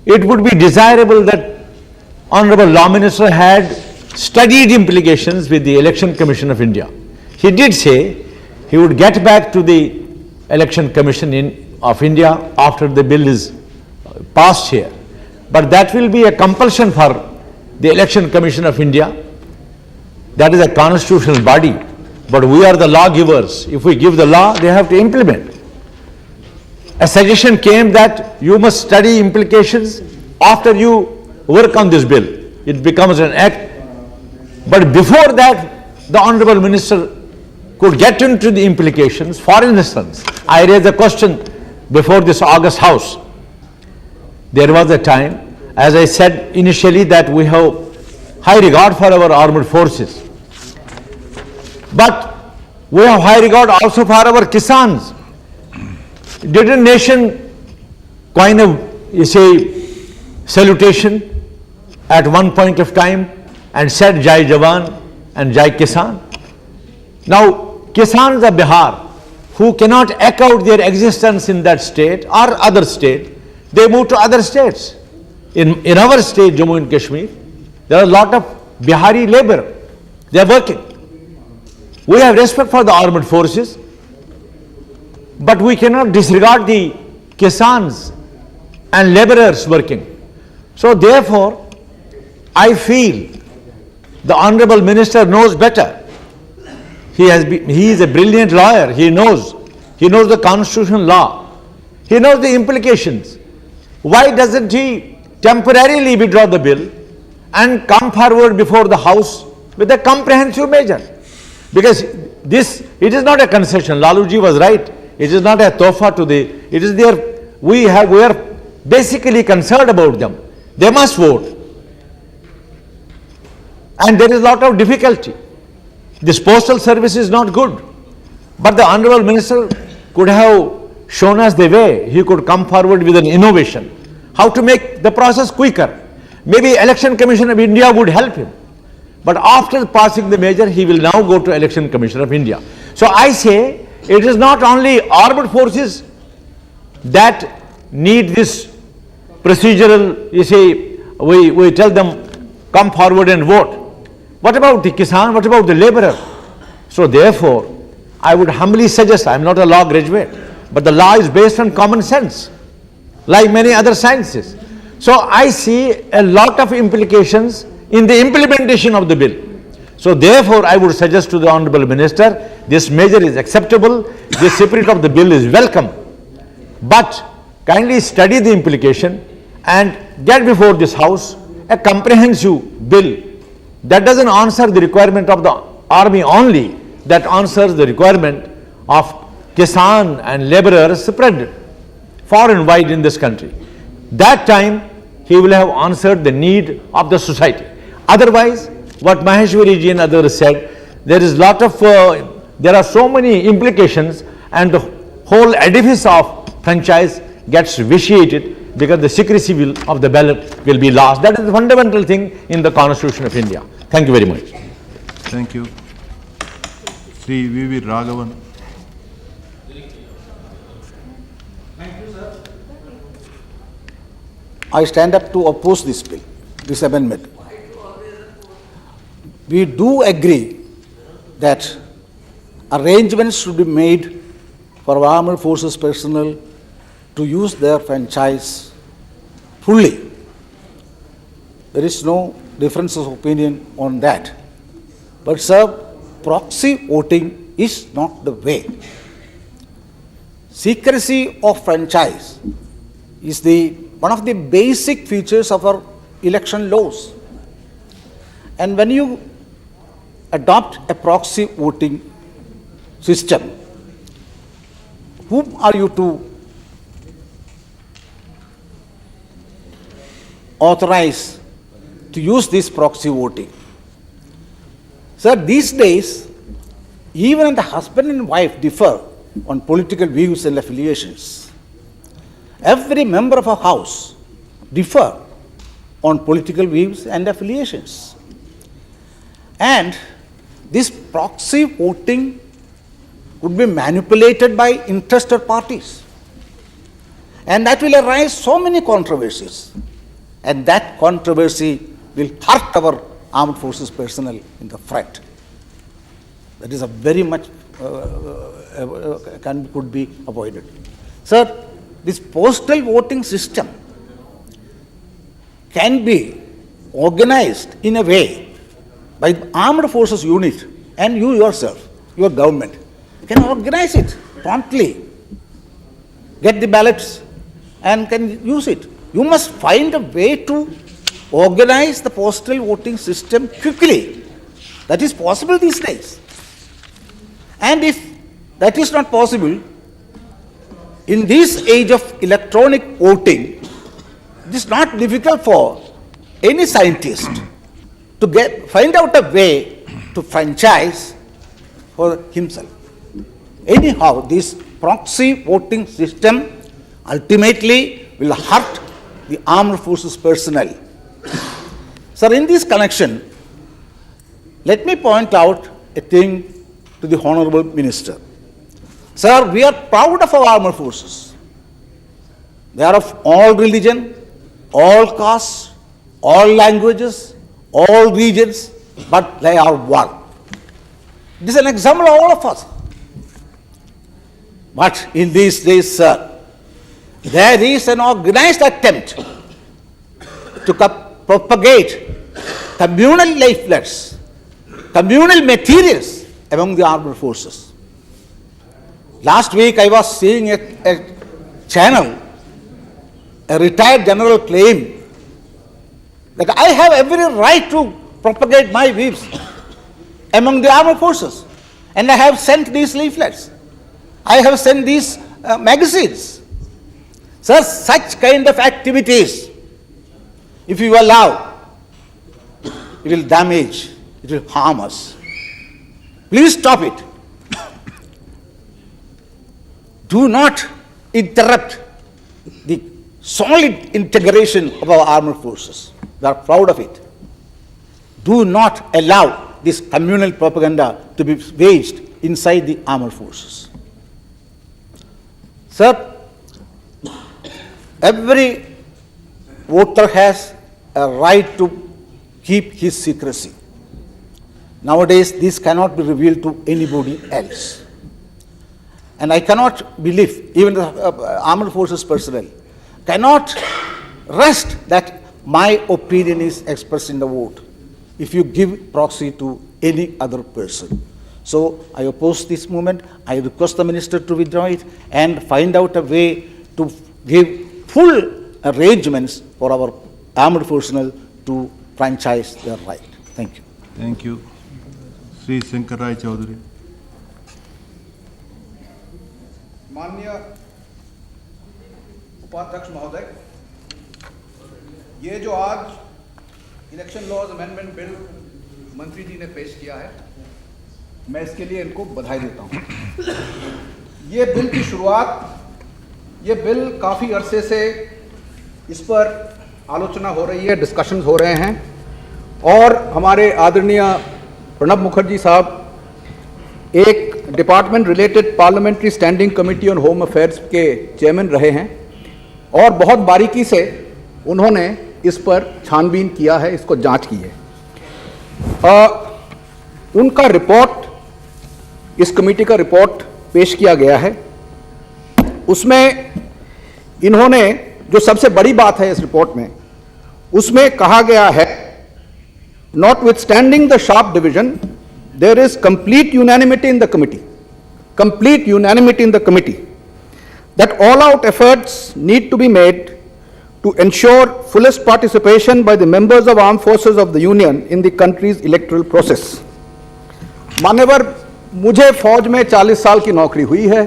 it would be desirable that Honorable Law Minister had studied implications with the Election Commission of India. He did say he would get back to the Election Commission of India after the bill is passed here. But that will be a compulsion for the Election Commission of India. That is a constitutional body. But we are the lawgivers. If we give the law, they have to implement. A suggestion came that you must study implications after you work on this bill. It becomes an act. But before that, the Honorable Minister could get into the implications. For instance, I raised a question before this August House. There was a time, as I said initially, that we have high regard for our armed forces. But we have high regard also for our Kisans. Did a nation coin a, salutation at one point of time and said Jai Jawan and Jai Kisan? Now, Kisans of Bihar, who cannot echo out their existence in that state or other state, they move to other states. In our state, Jammu and Kashmir, there are a lot of Bihari labor. They are working. We have respect for the armed forces, but we cannot disregard the Kisans and laborers working. So therefore, I feel the Honorable Minister knows better. He is a brilliant lawyer. He knows the constitutional law. He knows the implications. Why doesn't he temporarily withdraw the bill and come forward before the House with a comprehensive measure? Because it is not a concession. Laluji was right. It is not a tofa to the, it is their, we are basically concerned about them. They must vote. And there is a lot of difficulty. This postal service is not good. But the Honorable Minister could have shown us the way. He could come forward with an innovation. How to make the process quicker. Maybe Election Commission of India would help him. But after passing the measure, he will now go to Election Commission of India. So I say, it is not only armed forces that need this procedural, we tell them, come forward and vote. What about the Kisan? What about the laborer? So therefore, I would humbly suggest, I am not a law graduate, but the law is based on common sense, like many other sciences. So I see a lot of implications in the implementation of the bill. So therefore, I would suggest to the Honorable Minister, this measure is acceptable, the spirit of the bill is welcome, but kindly study the implication and get before this House a comprehensive bill that doesn't answer the requirement of the army only, that answers the requirement of Kisan and laborers spread far and wide in this country. That time, he will have answered the need of the society. Otherwise, what Maheshwari ji and others said, there are so many implications and the whole edifice of franchise gets vitiated because the secrecy of the ballot will be lost. That is the fundamental thing in the Constitution of India. Thank you very much. Thank you. Sri V.V. Raghavan. I stand up to oppose this bill, this amendment. We do agree that arrangements should be made for armed forces personnel to use their franchise fully. There is no difference of opinion on that. But sir, proxy voting is not the way. Secrecy of franchise is one of the basic features of our election laws. And when you adopt a proxy voting system, whom are you to authorize to use this proxy voting? Sir, these days, even the husband and wife differ on political views and affiliations. Every member of a house differ on political views and affiliations. And this proxy voting would be manipulated by interested parties. And that will arise so many controversies. and that controversy will hurt our armed forces personnel in the front. That is a very much could be avoided. Sir, this postal voting system can be organized in a way by the armed forces unit and you yourself, your government, can organize it promptly, get the ballots and can use it. You must find a way to organize the postal voting system quickly. That is possible these days. And if that is not possible, in this age of electronic voting, it is not difficult for any scientist to find out a way to franchise for himself. Anyhow, this proxy voting system ultimately will hurt the armed forces personnel. Sir, in this connection, let me point out a thing to the Honorable Minister. Sir, we are proud of our armed forces. They are of all religion, all castes, all languages, all regions, but they are one. This is an example of all of us. But in these days, sir, there is an organized attempt to propagate communal leaflets, communal materials among the armed forces. Last week I was seeing a channel, a retired general claim that I have every right to propagate my views among the armed forces. And I have sent these leaflets. I have sent these magazines. Sir, such kind of activities, if you allow, it will damage, it will harm us. Please stop it. Do not interrupt the solid integration of our armed forces. We are proud of it. Do not allow this communal propaganda to be waged inside the armed forces. Sir, every voter has a right to keep his secrecy. Nowadays, this cannot be revealed to anybody else. And I cannot believe, even the armed forces personnel cannot rest that my opinion is expressed in the vote if you give proxy to any other person. So I oppose this movement. I request the minister to withdraw it and find out a way to give full arrangements for our armed personnel to franchise their right. Thank you. Thank you. Sri Shankar Rai Chaudhary. माननीय उपाध्यक्ष महोदय, ये जो आज election laws amendment bill मंत्री जी ने पेश किया है, मैं इसके लिए इनको बधाई देता हूँ। ये बिल की शुरुआत, ये बिल काफ़ी अरसे से इस पर आलोचना हो रही है, डिस्कशंस हो रहे हैं और हमारे आदरणीय प्रणब मुखर्जी साहब एक department related parliamentary standing committee on home affairs के चेयरमैन रहे हैं और बहुत बारीकी से उन्होंने इस पर छानबीन किया है, इसको जांच की है। उनका रिपोर्ट, इस कमेटी का रिपोर्ट पेश किया गया है। उसमें इन्होंने जो सबसे बड़ी बात है इस रिपोर्ट में, उसमें कहा गया है, notwithstanding the sharp division, there is complete unanimity in the committee, that all-out efforts need to be made to ensure fullest participation by the members of armed forces of the Union in the country's electoral process. मान्यवर, मुझे फौज में 40 साल की नौकरी हुई है।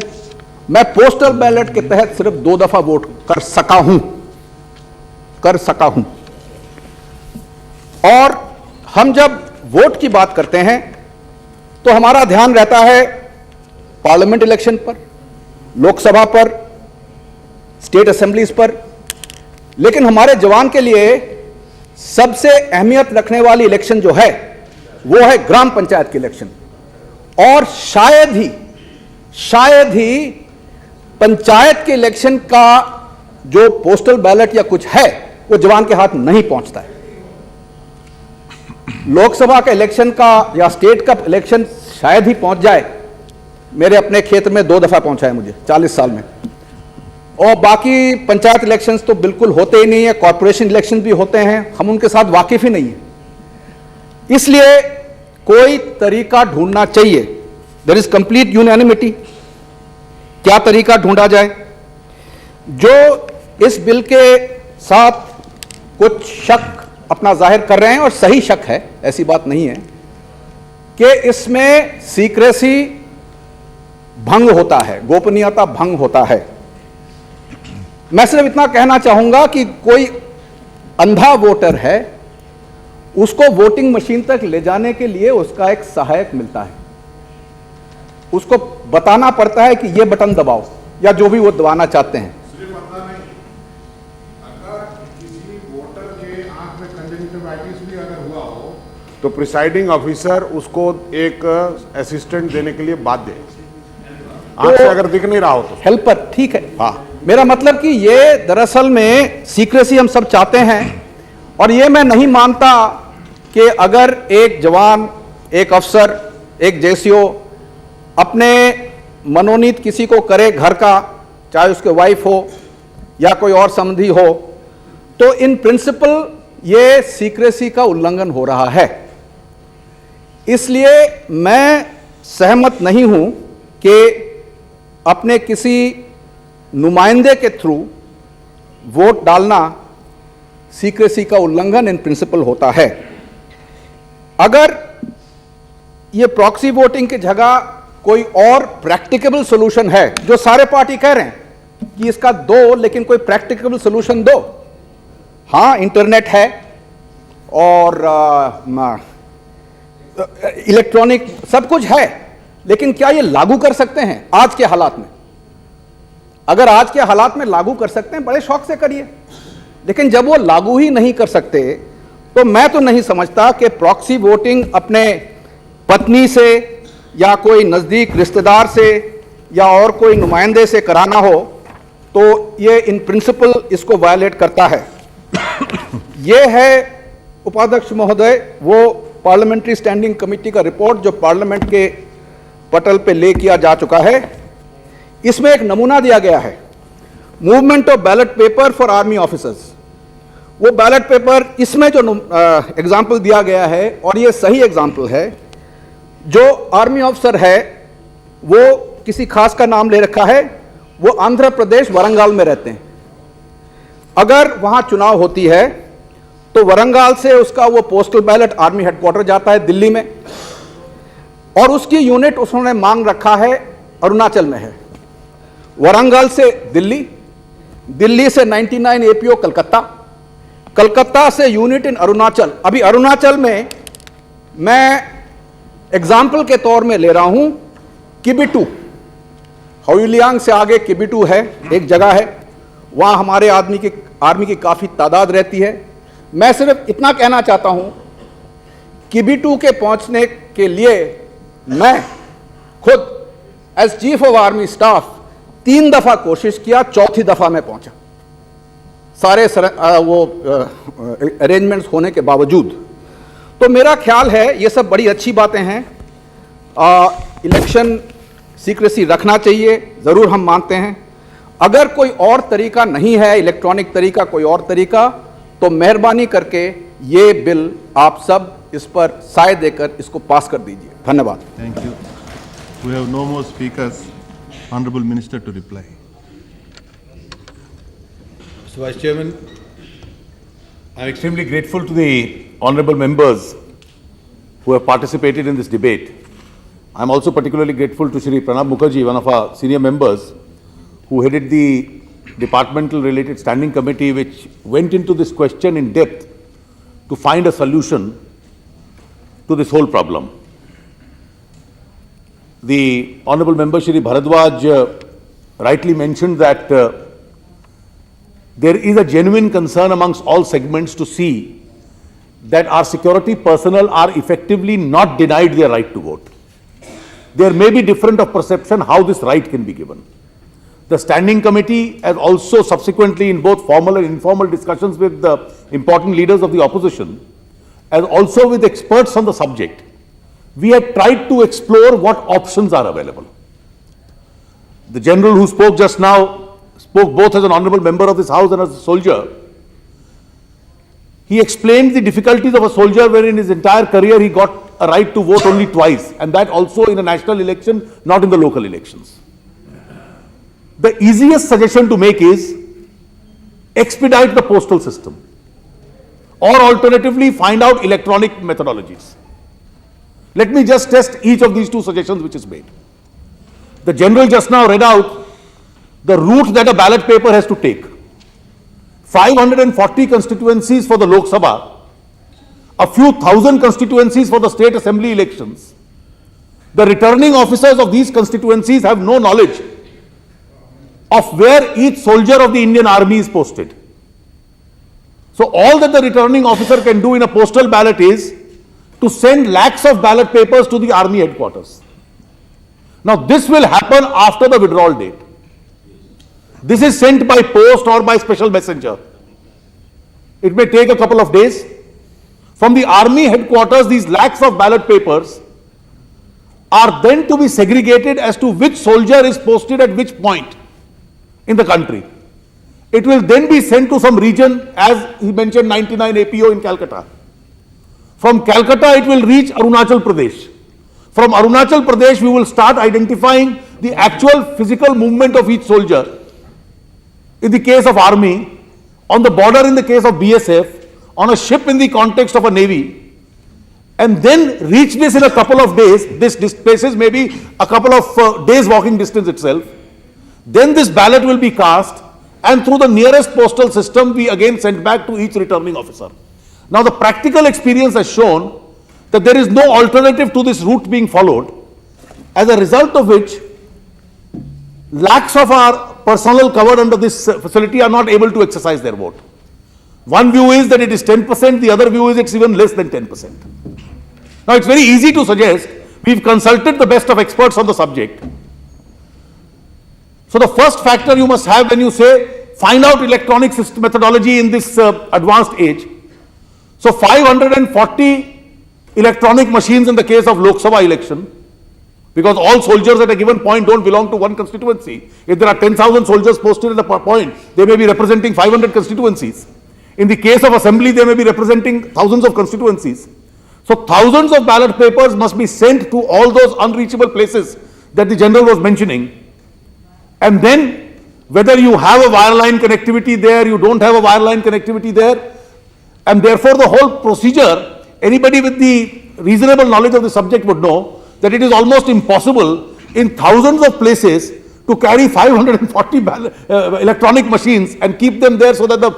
मैं पोस्टल बैलेट के तहत सिर्फ 2 दफा वोट कर सका हूं। और हम जब वोट की बात करते हैं तो हमारा ध्यान रहता है पार्लियामेंट इलेक्शन पर, लोकसभा पर, स्टेट असेंबलीज पर, लेकिन हमारे जवान के लिए सबसे अहमियत रखने वाली इलेक्शन जो है वो है ग्राम पंचायत की इलेक्शन। और शायद ही पंचायत के इलेक्शन का जो पोस्टल बैलेट या कुछ है वो जवान के हाथ नहीं पहुंचता है। लोकसभा का इलेक्शन का या स्टेट का इलेक्शन शायद ही पहुंच जाए, मेरे अपने क्षेत्र में 2 दफा पहुंचा है मुझे 40 साल में, और बाकी पंचायत इलेक्शंस तो बिल्कुल होते ही नहीं है, कॉर्पोरेशन इलेक्शन भी होते हैं, हम उनके साथ वाकिफ ही नहीं है। इसलिए कोई तरीका ढूंढना चाहिए। There is complete unanimity. क्या तरीका ढूंढा जाए? जो इस बिल के साथ कुछ शक अपना जाहिर कर रहे हैं, और सही शक है, ऐसी बात नहीं है, कि इसमें सीक्रेसी भंग होता है, गोपनीयता भंग होता है। मैं सिर्फ इतना कहना चाहूंगा कि कोई अंधा वोटर है, उसको वोटिंग मशीन तक ले जाने के लिए उसका एक सहायक मिलता है, उसको बताना पड़ता है कि ये बटन दबाओ या जो भी वो दबाना चाहते हैं। सिर्फ पता नहीं, अगर किसी वोटर के आंख में कंजक्टिवाइटिस भी अगर हुआ हो तो प्रिसाइडिंग ऑफिसर उसको एक असिस्टेंट देने के लिए बाध्य है, आंख से अगर दिख नहीं रहा हो तो। हेल्पर, ठीक है। हाँ, मेरा मतलब कि ये दरअसल में सीक्रेसी हम सब चाहते हैं, और ये मैं नहीं मानता कि अगर एक जवान, एक अफसर, एक जेसीओ अपने मनोनीत किसी को करे घर का, चाहे उसके वाइफ हो या कोई और संबंधी हो, तो इन प्रिंसिपल ये सीक्रेसी का उल्लंघन हो रहा है। इसलिए मैं सहमत नहीं हूं कि अपने किसी नुमाइंदे के थ्रू वोट डालना सीक्रेसी का उल्लंघन इन प्रिंसिपल होता है। अगर ये प्रॉक्सी वोटिंग की जगह कोई और प्रैक्टिकेबल सॉल्यूशन है, जो सारे पार्टी कह रहे हैं कि इसका दो, लेकिन कोई प्रैक्टिकेबल सॉल्यूशन दो। हां, इंटरनेट है और इलेक्ट्रॉनिक सब कुछ है, लेकिन क्या ये लागू कर सकते हैं आज के हालात में? अगर आज के हालात में लागू कर सकते हैं, बड़े शौक से करिए, लेकिन जब वो लागू ही नहीं कर सकते, तो मैं तो नहीं समझता कि प्रॉक्सी वोटिंग अपने पत्नी से या कोई नज़दीक रिश्तेदार से या और कोई नुमाइंदे से कराना हो, तो ये इन प्रिंसिपल इसको वायलेट करता है। ये है उपाध्यक्ष महोदय वो पार्लियामेंट्री स्टैंडिंग कमेटी का रिपोर्ट जो पार्लियामेंट के पटल पे ले किया जा चुका है। इसमें एक नमूना दिया गया है, movement of ballot paper for army officers. वो बैलेट पेपर, इसमें जो एग्जाम्पल दिया गया है, और ये सही एग्जाम्पल है, जो आर्मी ऑफिसर है वो किसी खास का नाम ले रखा है, वो आंध्र प्रदेश वरंगाल में रहते हैं। अगर वहां चुनाव होती है तो वरंगाल से उसका वो पोस्टल बैलेट आर्मी हेडक्वार्टर जाता है दिल्ली में, और उसकी यूनिट उसने मांग रखा है अरुणाचल में है। वरंगाल से दिल्ली, दिल्ली से 99 एपीओ कलकत्ता, कलकत्ता से यूनिट इन अरुणाचल। अभी अरुणाचल में मैं एग्जाम्पल के तौर में ले रहा हूं किबिटू, हयुलियांग से आगे किबिटू है, एक जगह है, वहां हमारे आर्मी की काफी तादाद रहती है। मैं सिर्फ इतना कहना चाहता हूं, किबिटू के पहुंचने के लिए मैं खुद as chief of army staff 3 दफा कोशिश किया, चौथी दफा में पहुंचा, सारे अरेंजमेंट्स होने के बावजूद। तो मेरा ख्याल है ये सब बड़ी अच्छी बातें हैं। इलेक्शन सीक्रेसी रखना चाहिए, जरूर हम मानते हैं। अगर कोई और तरीका नहीं है, इलेक्ट्रॉनिक तरीका, कोई और तरीका, तो मेहरबानी करके ये बिल आप सब इस पर साय देकर इसको पास कर दीजिए। धन्यवाद। Thank you. We have no more speakers. Honorable Minister to reply. Mr. Vice Chairman, I'm extremely grateful to the honorable members who have participated in this debate. I'm also particularly grateful to Shri Pranab Mukherjee, one of our senior members, who headed the departmental related standing committee which went into this question in depth to find a solution to this whole problem. The honorable member Shri Bharadwaj rightly mentioned that there is a genuine concern amongst all segments to see that our security personnel are effectively not denied their right to vote. There may be different of perception how this right can be given. The standing committee has also subsequently, in both formal and informal discussions with the important leaders of the opposition, as also with experts on the subject, we had tried to explore what options are available. The general who spoke just now spoke both as an honorable member of this house and as a soldier. He explained the difficulties of a soldier where in his entire career he got a right to vote only twice, and that also in a national election, not in the local elections. The easiest suggestion to make is expedite the postal system, or alternatively find out electronic methodologies. Let me just test each of these two suggestions which is made. The general just now read out the route that a ballot paper has to take. 540 constituencies for the Lok Sabha, a few thousand constituencies for the state assembly elections. The returning officers of these constituencies have no knowledge of where each soldier of the Indian Army is posted. So all that the returning officer can do in a postal ballot is to send lakhs of ballot papers to the army headquarters. Now this will happen after the withdrawal date. This is sent by post or by special messenger. It may take a couple of days. From the army headquarters, these lakhs of ballot papers are then to be segregated as to which soldier is posted at which point in the country. It will then be sent to some region, as he mentioned 99 APO in Calcutta. From Calcutta, it will reach Arunachal Pradesh. From Arunachal Pradesh, we will start identifying the actual physical movement of each soldier. In the case of army, on the border in the case of BSF, on a ship in the context of a navy, and then reach this in a couple of days. This places maybe a couple of days walking distance itself. Then this ballot will be cast, and through the nearest postal system, we again sent back to each returning officer. Now the practical experience has shown that there is no alternative to this route being followed, as a result of which lakhs of our personnel covered under this facility are not able to exercise their vote. One view is that it is 10%, the other view is it's even less than 10%. Now it's very easy to suggest, we've consulted the best of experts on the subject. So the first factor you must have when you say, find out electronic system methodology in this advanced age. So 540 electronic machines in the case of Lok Sabha election, because all soldiers at a given point don't belong to one constituency. If there are 10,000 soldiers posted at a point, they may be representing 500 constituencies. In the case of assembly, they may be representing thousands of constituencies. So thousands of ballot papers must be sent to all those unreachable places that the general was mentioning. And then whether you have a wireline connectivity there, you don't have a wireline connectivity there, and therefore the whole procedure, anybody with the reasonable knowledge of the subject would know that it is almost impossible in thousands of places to carry 540 electronic machines and keep them there so that the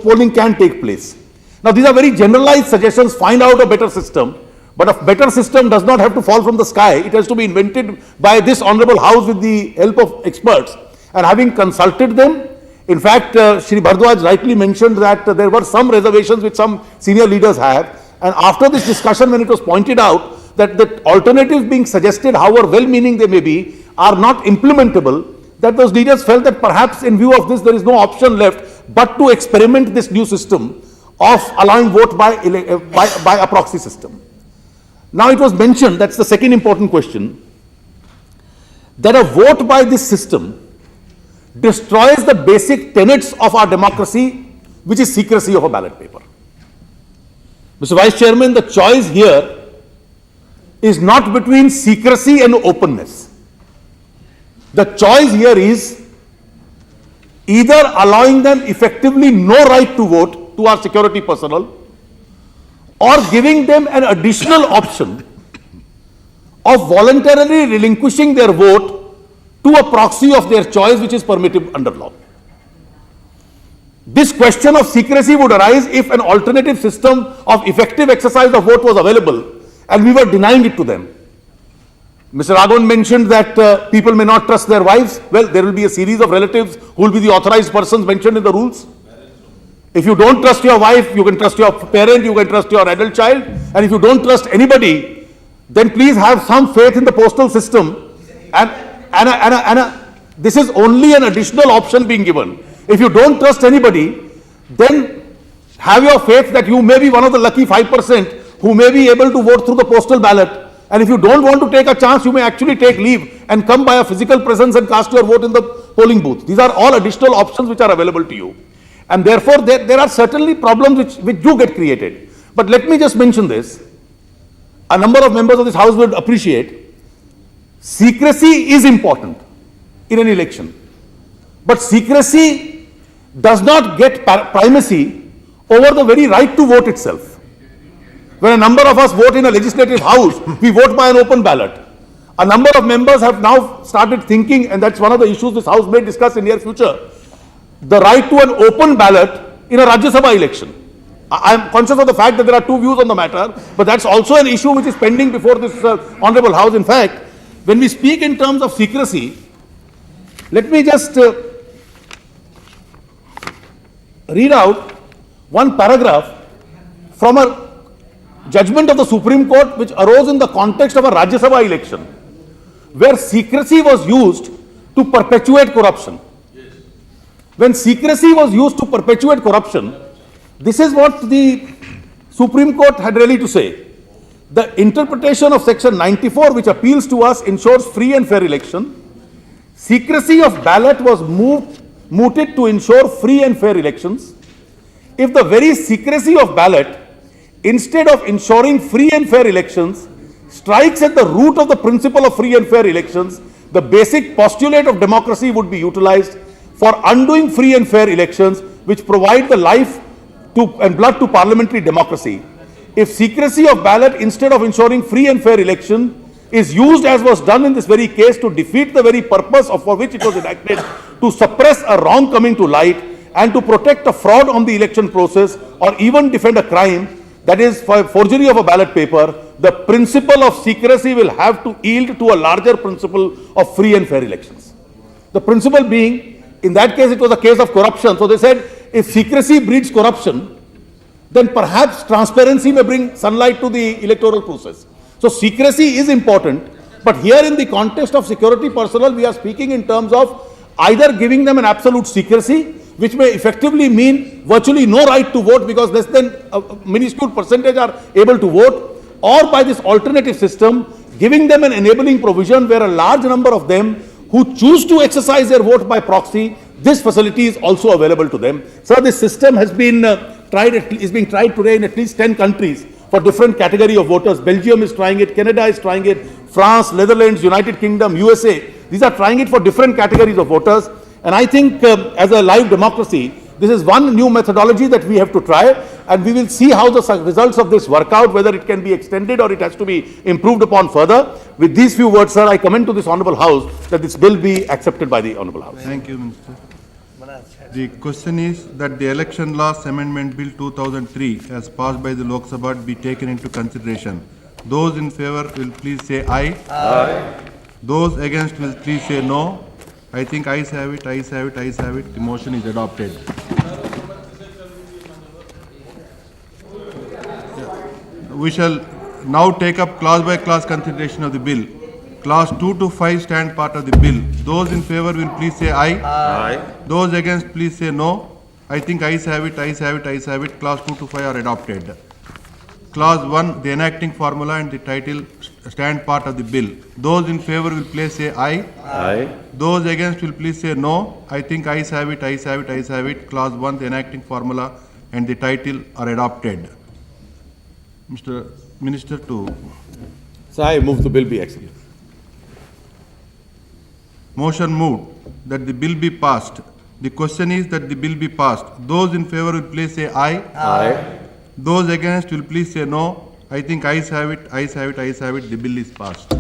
polling can take place. Now these are very generalized suggestions, find out a better system, but a better system does not have to fall from the sky. It has to be invented by this honorable house with the help of experts. And having consulted them, in fact, Shri Bhardwaj rightly mentioned that there were some reservations which some senior leaders have. And after this discussion, when it was pointed out that the alternatives being suggested, however well-meaning they may be, are not implementable, that those leaders felt that perhaps in view of this, there is no option left but to experiment this new system of allowing vote by a proxy system. Now it was mentioned, that's the second important question, that a vote by this system destroys the basic tenets of our democracy, which is secrecy of a ballot paper. Mr. Vice Chairman, the choice here is not between secrecy and openness. The choice here is either allowing them effectively no right to vote to our security personnel, or giving them an additional option of voluntarily relinquishing their vote to a proxy of their choice, which is permitted under law. This question of secrecy would arise if an alternative system of effective exercise of vote was available and we were denying it to them. Mr. Raghavan mentioned that people may not trust their wives. Well, there will be a series of relatives who will be the authorized persons mentioned in the rules. If you don't trust your wife, you can trust your parent, you can trust your adult child. And if you don't trust anybody, then please have some faith in the postal system and This is only an additional option being given. If you don't trust anybody, then have your faith that you may be one of the lucky 5% who may be able to vote through the postal ballot. And if you don't want to take a chance, you may actually take leave and come by a physical presence and cast your vote in the polling booth. These are all additional options which are available to you. And therefore, there are certainly problems which do get created. But let me just mention this. A number of members of this House would appreciate secrecy is important in an election. But secrecy does not get primacy over the very right to vote itself. When a number of us vote in a legislative house, we vote by an open ballot. A number of members have now started thinking, and that's one of the issues this House may discuss in near future, the right to an open ballot in a Rajya Sabha election. I am conscious of the fact that there are two views on the matter, but that's also an issue which is pending before this Honorable House. In fact, when we speak in terms of secrecy, let me just read out one paragraph from a judgment of the Supreme Court which arose in the context of a Rajya Sabha election, where secrecy was used to perpetuate corruption. When secrecy was used to perpetuate corruption, this is what the Supreme Court had really to say. The interpretation of section 94, which appeals to us, ensures free and fair election. Secrecy of ballot was mooted to ensure free and fair elections. If the very secrecy of ballot, instead of ensuring free and fair elections, strikes at the root of the principle of free and fair elections, the basic postulate of democracy would be utilized for undoing free and fair elections, which provide the life and blood to parliamentary democracy. If secrecy of ballot, instead of ensuring free and fair election, is used as was done in this very case to defeat the very purpose for which it was enacted, to suppress a wrong coming to light and to protect a fraud on the election process or even defend a crime, that is for forgery of a ballot paper, the principle of secrecy will have to yield to a larger principle of free and fair elections. The principle being, in that case it was a case of corruption, so they said if secrecy breeds corruption, then perhaps transparency may bring sunlight to the electoral process. So secrecy is important, but here in the context of security personnel, we are speaking in terms of either giving them an absolute secrecy, which may effectively mean virtually no right to vote because less than a minuscule percentage are able to vote, or by this alternative system, giving them an enabling provision where a large number of them who choose to exercise their vote by proxy, this facility is also available to them. So this system has been is being tried today in at least 10 countries for different category of voters. Belgium is trying it, Canada is trying it, France, Netherlands, United Kingdom, USA. These are trying it for different categories of voters. And I think as a live democracy, this is one new methodology that we have to try, and we will see how the results of this work out, whether it can be extended or it has to be improved upon further. With these few words, sir, I commend to this Honourable House that this bill be accepted by the Honourable House. Thank you, Minister. The question is that the Election Laws Amendment Bill 2003 as passed by the Lok Sabha be taken into consideration. Those in favour will please say aye. Aye. Those against will please say no. I think ayes have it, ayes have it, ayes have it. The motion is adopted. We shall now take up clause by clause consideration of the bill. Clause 2 to 5 stand part of the bill. Those in favour will please say aye. Aye. Those against please say no. I think ayes have it, ayes have it, ayes have it. Clause 2 to 5 are adopted. Clause 1, the enacting formula and the title stand part of the bill. Those in favour will please say aye. Aye. Those against will please say no. I think ayes have it, ayes have it, ayes have it. Clause 1, the enacting formula and the title are adopted. Mr. Minister to... So I move the bill be accepted. Motion moved that the bill be passed. The question is that the bill be passed. Those in favour will please say aye. Aye. Those against will please say no. I think ayes have it, ayes have it, ayes have it. The bill is passed.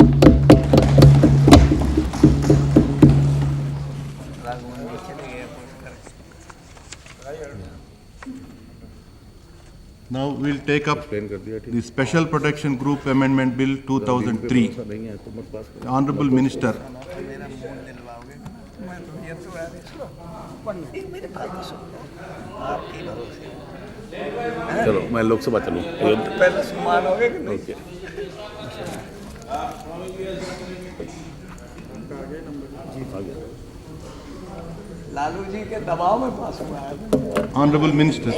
Now we'll take up the Special Protection Group Amendment Bill 2003. The Honourable Minister. चलो मैं लोकसभा चलूँ पहले सम्मान हो गया कि नहीं? Okay आ गया लालू जी के दबाव में पास हुआ है। Honorable Minister.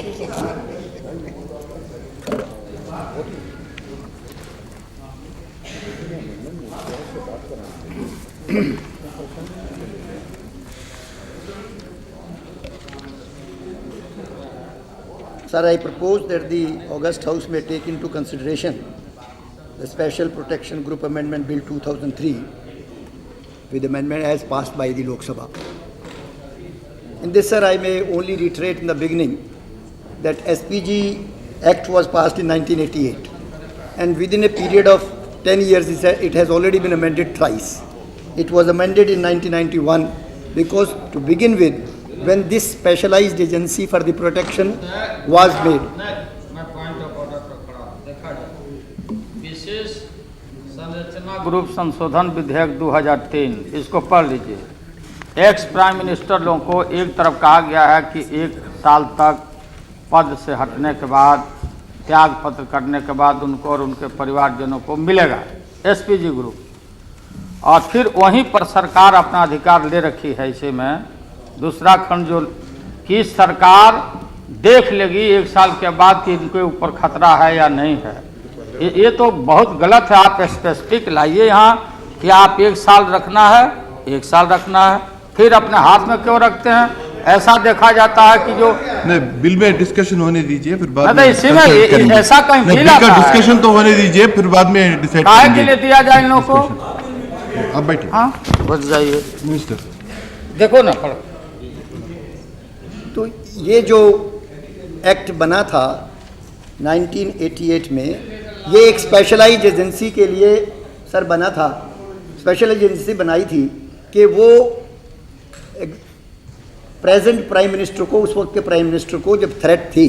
Sir, I propose that the August House may take into consideration the Special Protection Group Amendment Bill 2003 with amendment as passed by the Lok Sabha. In this, sir, I may only reiterate in the beginning that SPG Act was passed in 1988, and within a period of 10 years it has already been amended thrice. It was amended in 1991 because, to begin with, when this specialized agency for the protection was made, मैं point of order पर खड़ा हूं। देखा जाए विशेष संरचना group संशोधन विधेयक 2003, इसको पढ़ लीजिए। एक्स प्राइम मिनिस्टर लोगों को एक तरफ कहा गया है कि 1 साल तक पद से हटने के बाद, त्याग पत्र करने के बाद उनको और उनके परिवारजनों को मिलेगा एसपीजी ग्रुप, और फिर वहीं पर सरकार अपना अधिकार ले रखी है। इसी में दूसरा खंड जो कि सरकार देख लेगी 1 साल के बाद कि इनके ऊपर खतरा है या नहीं है। ये तो बहुत गलत है। आप स्पेसिफिक लाइए यहाँ कि आप 1 साल रखना है, 1 साल रखना है, फिर अपने हाथ में क्यों रखते हैं? ऐसा देखा जाता है कि जो नहीं, बिल में डिस्कशन होने दीजिए, फिर बाद नहीं, इसी में ऐसा कहीं नहीं, फील बिल आता का है। डिस्कशन तो होने दीजिए, फिर बाद में डिसाइड काहे के लिए दिया जाए इन लोगों को? आप बैठिए। हाँ, बच जाइए। मिनिस्टर, देखो ना पढ़ो। तो ये जो एक्ट बना था 1988 में, ये एक स्पेशलाइज्ड एजेंसी के लिए सर बना था। स्पेशल एजेंसी बनाई थी कि वो प्रेजेंट प्राइम मिनिस्टर को, उस वक्त के प्राइम मिनिस्टर को जब थ्रेट थी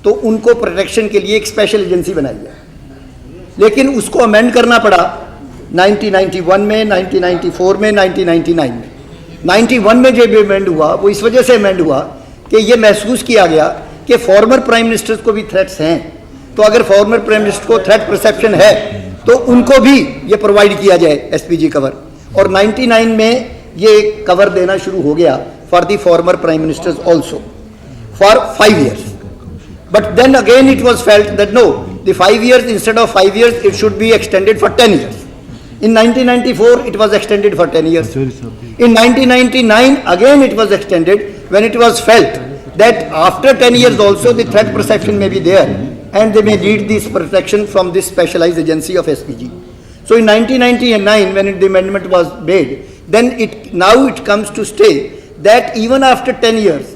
तो उनको प्रोटेक्शन के लिए एक स्पेशल एजेंसी बनाई है। लेकिन उसको अमेंड करना पड़ा 1991 में, 1994 में, 1999 में। 91 में जब अमेंड हुआ वो इस वजह से अमेंड हुआ कि ये महसूस किया गया कि फॉर्मर प्राइम मिनिस्टर्स को भी थ्रेट्स हैं, तो अगर फॉर्मर प्राइम मिनिस्टर को थ्रेट परसेप्शन है तो उनको भी ये प्रोवाइड किया जाए एसपीजी कवर। और 99 में ये कवर देना शुरू हो गया for the former prime ministers also for 5 years. But then again it was felt that no, the 5 years, instead of 5 years, it should be extended for 10 years. In 1994, it was extended for 10 years. In 1999, again it was extended when it was felt that after 10 years also the threat perception may be there and they may need this protection from this specialized agency of SPG. So in 1999, when the amendment was made, then now it comes to stay that even after 10 years,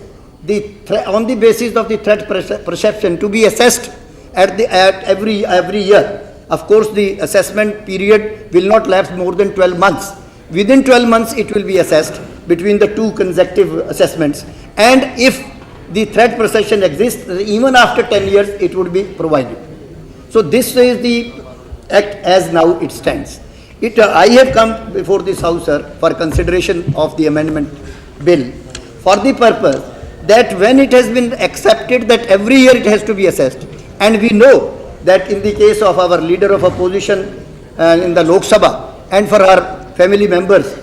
on the basis of the threat perception to be assessed at every year. Of course, the assessment period will not lapse more than 12 months. Within 12 months, it will be assessed between the two consecutive assessments. And if the threat perception exists, even after 10 years, it would be provided. So this is the act as now it stands. I have come before this House, sir, for consideration of the amendment bill for the purpose that when it has been accepted that every year it has to be assessed, and we know that in the case of our leader of opposition in the Lok Sabha and for our family members,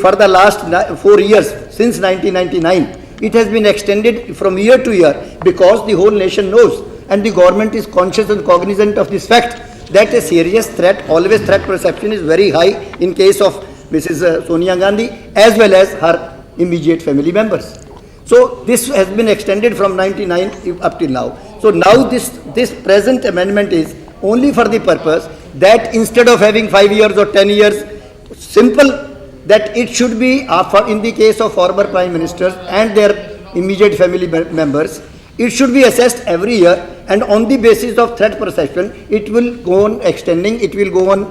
for the last 4 years since 1999, it has been extended from year to year because the whole nation knows and the government is conscious and cognizant of this fact that a serious threat, always threat perception is very high in case of Mrs. Sonia Gandhi as well as her immediate family members. So this has been extended from 99 up till now. So now this present amendment is only for the purpose that instead of having 5 years or 10 years, simple that it should be in the case of former prime ministers and their immediate family members, it should be assessed every year, and on the basis of threat perception, it will go on extending, it will go on,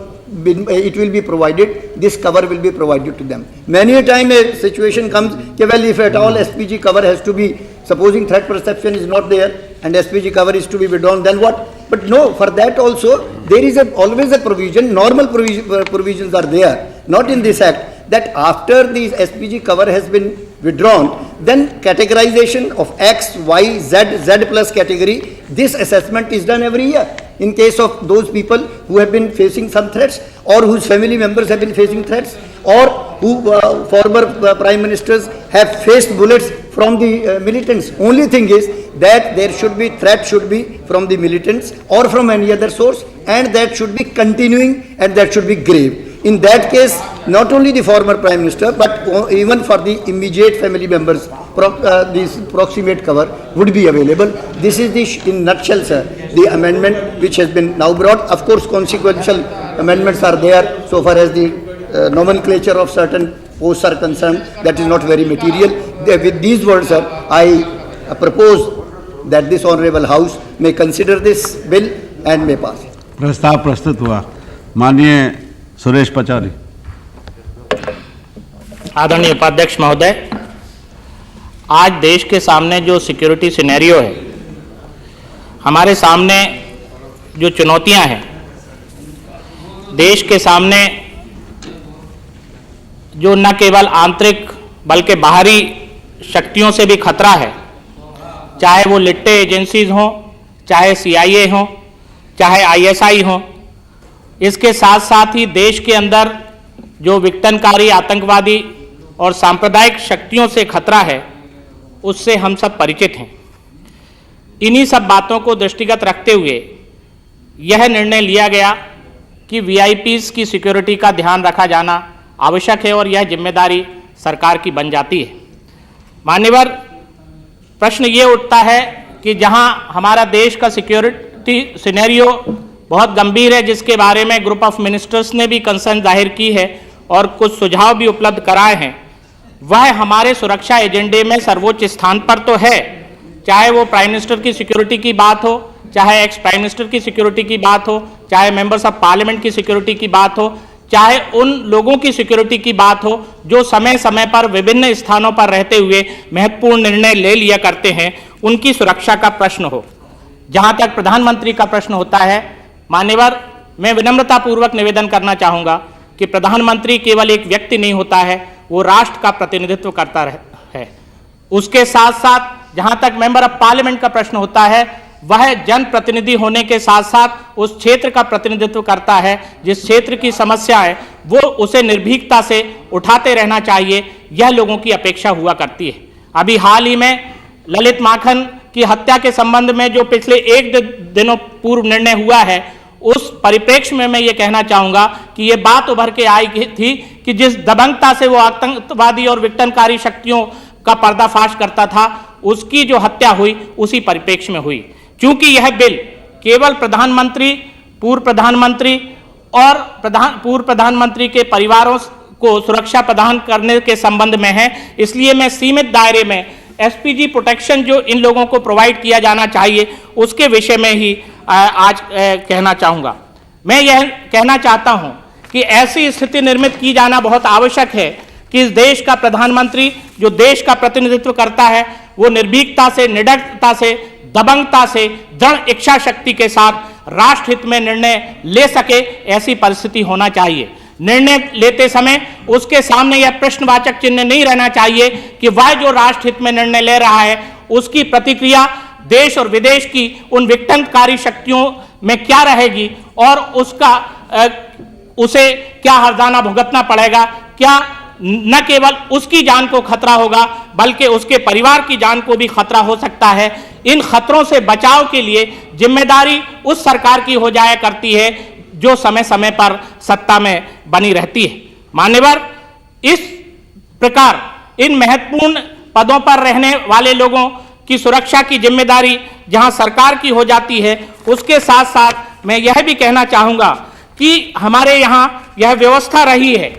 it will be provided, this cover will be provided to them. Many a time a situation comes, well, if at all SPG cover has to be, supposing threat perception is not there and SPG cover is to be withdrawn, then what? But no, for that also, there is always a provision, normal provisions are there, not in this act, that after the SPG cover has been withdrawn, then categorization of X, Y, Z, Z plus category, this assessment is done every year. In case of those people who have been facing some threats or whose family members have been facing threats or who former prime ministers have faced bullets from the militants. Only thing is that there should be threat should be from the militants or from any other source, and that should be continuing and that should be grave. In that case, not only the former Prime Minister, but even for the immediate family members, this proximate cover would be available. This is the, in nutshell, sir, the amendment which has been now brought. Of course, consequential amendments are there so far as the nomenclature of certain posts are concerned. That is not very material. With these words, sir, I propose that this Honourable House may consider this bill and may pass it. प्रस्ताव प्रस्तुत हुआ। माननीय सुरेश पचौरी। आदरणीय उपाध्यक्ष महोदय, आज देश के सामने जो सिक्योरिटी सिनेरियो है, हमारे सामने जो चुनौतियां हैं, देश के सामने जो न केवल आंतरिक बल्कि बाहरी शक्तियों से भी खतरा है, चाहे वो लिट्टे एजेंसीज हों, चाहे CIA हों, चाहे ISI हों, इसके साथ साथ ही देश के अंदर जो विघटनकारी आतंकवादी और सांप्रदायिक शक्तियों से खतरा है, उससे हम सब परिचित हैं। इन्हीं सब बातों को दृष्टिगत रखते हुए यह निर्णय लिया गया कि VIPs की सिक्योरिटी का ध्यान रखा जाना आवश्यक है और यह जिम्मेदारी सरकार की बन जाती है। मान्यवर, प्रश्न ये उठता है कि जहां हमारा देश का सिक्योरिटी सिनेरियो बहुत गंभीर है, जिसके बारे में ग्रुप ऑफ मिनिस्टर्स ने भी कंसर्न जाहिर की है और कुछ सुझाव भी उपलब्ध कराए हैं, वह हमारे सुरक्षा एजेंडे में सर्वोच्च स्थान पर तो है। चाहे वो प्राइम मिनिस्टर की सिक्योरिटी की बात हो, चाहे एक्स प्राइम मिनिस्टर की सिक्योरिटी की बात हो, चाहे मेंबर्स ऑफ पार्लियामेंट की सिक्योरिटी की बात हो, चाहे उन लोगों की सिक्योरिटी की बात हो जो समय समय पर विभिन्न स्थानों पर रहते हुए महत्वपूर्ण निर्णय ले लिया करते हैं, उनकी सुरक्षा का प्रश्न हो। जहां तक प्रधानमंत्री का प्रश्न होता है, मान्यवर, मैं विनम्रतापूर्वक निवेदन करना चाहूंगा कि प्रधानमंत्री केवल एक व्यक्ति नहीं होता है, वो राष्ट्र का प्रतिनिधित्व करता है। उसके साथ साथ जहां तक मेंबर ऑफ पार्लियामेंट का प्रश्न होता है, वह जनप्रतिनिधि होने के साथ साथ उस क्षेत्र का प्रतिनिधित्व करता है। जिस क्षेत्र की समस्या है वो उसे निर्भीकता से उठाते रहना चाहिए, यह लोगों की अपेक्षा हुआ करती है। अभी हाल ही में ललित माखन की हत्या के संबंध में जो पिछले एक दिनों पूर्व निर्णय हुआ है, उस परिप्रेक्ष्य में मैं ये कहना चाहूंगा कि ये बात उभर के आई थी कि जिस दबंगता से वो आतंकवादी और विघटनकारी शक्तियों का पर्दाफाश करता था, उसकी जो हत्या हुई उसी परिप्रेक्ष्य में हुई। क्योंकि यह बिल केवल प्रधानमंत्री, पूर्व प्रधानमंत्री और पूर्व प्रधानमंत्री के परिवारों को सुरक्षा प्रदान करने के संबंध में है, इसलिए मैं सीमित दायरे में SPG प्रोटेक्शन जो इन लोगों को प्रोवाइड किया जाना चाहिए उसके विषय में ही आज कहना चाहूँगा। मैं यह कहना चाहता हूँ कि ऐसी स्थिति निर्मित की जाना बहुत आवश्यक है कि इस देश का प्रधानमंत्री जो देश का प्रतिनिधित्व करता है, वो निर्भीकता से, निडरता से, दबंगता से, दृढ़ इच्छा शक्ति के साथ राष्ट्र हित में निर्णय ले सके, ऐसी परिस्थिति होना चाहिए। निर्णय लेते समय उसके सामने यह प्रश्नवाचक चिन्ह नहीं रहना चाहिए कि वह जो राष्ट्र हित में निर्णय ले रहा है उसकी प्रतिक्रिया देश और विदेश की उन विघटनकारी शक्तियों में क्या रहेगी और उसे क्या हर्जाना भुगतना पड़ेगा। क्या न केवल उसकी जान को खतरा होगा बल्कि उसके परिवार की जान को भी खतरा हो सकता है। इन खतरों से बचाव के लिए जिम्मेदारी उस सरकार की हो जाया करती है जो समय समय पर सत्ता में बनी रहती है। मान्यवर, इस प्रकार इन महत्वपूर्ण पदों पर रहने वाले लोगों की सुरक्षा की जिम्मेदारी जहां सरकार की हो जाती है, उसके साथ साथ मैं यह भी कहना चाहूंगा कि हमारे यहां यह व्यवस्था रही है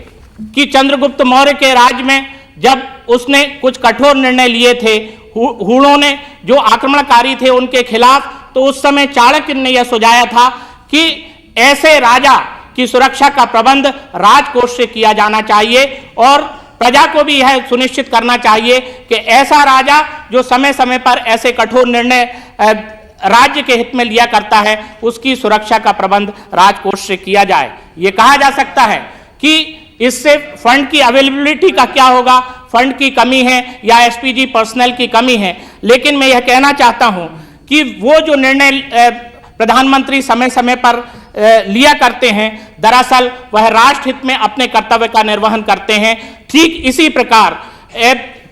कि चंद्रगुप्त मौर्य के राज में जब उसने कुछ कठोर निर्णय लिए थे हुणों ने जो आक्रमणकारी थे उनके खिलाफ, तो उस समय चाणक्य ने यह सुझाया था कि ऐसे राजा की सुरक्षा का प्रबंध राजकोष से किया जाना चाहिए और प्रजा को भी यह सुनिश्चित करना चाहिए कि ऐसा राजा जो समय समय पर ऐसे कठोर निर्णय राज्य के हित में लिया करता है, उसकी सुरक्षा का प्रबंध राजकोष से किया जाए। ये कहा जा सकता है कि इससे फंड की अवेलेबिलिटी का क्या होगा, फंड की कमी है या SPG पर्सनल की कमी है, लेकिन मैं यह कहना चाहता हूं कि वो जो निर्णय प्रधानमंत्री समय समय पर लिया करते हैं, दरअसल वह राष्ट्र हित में अपने कर्तव्य का निर्वहन करते हैं। ठीक इसी प्रकार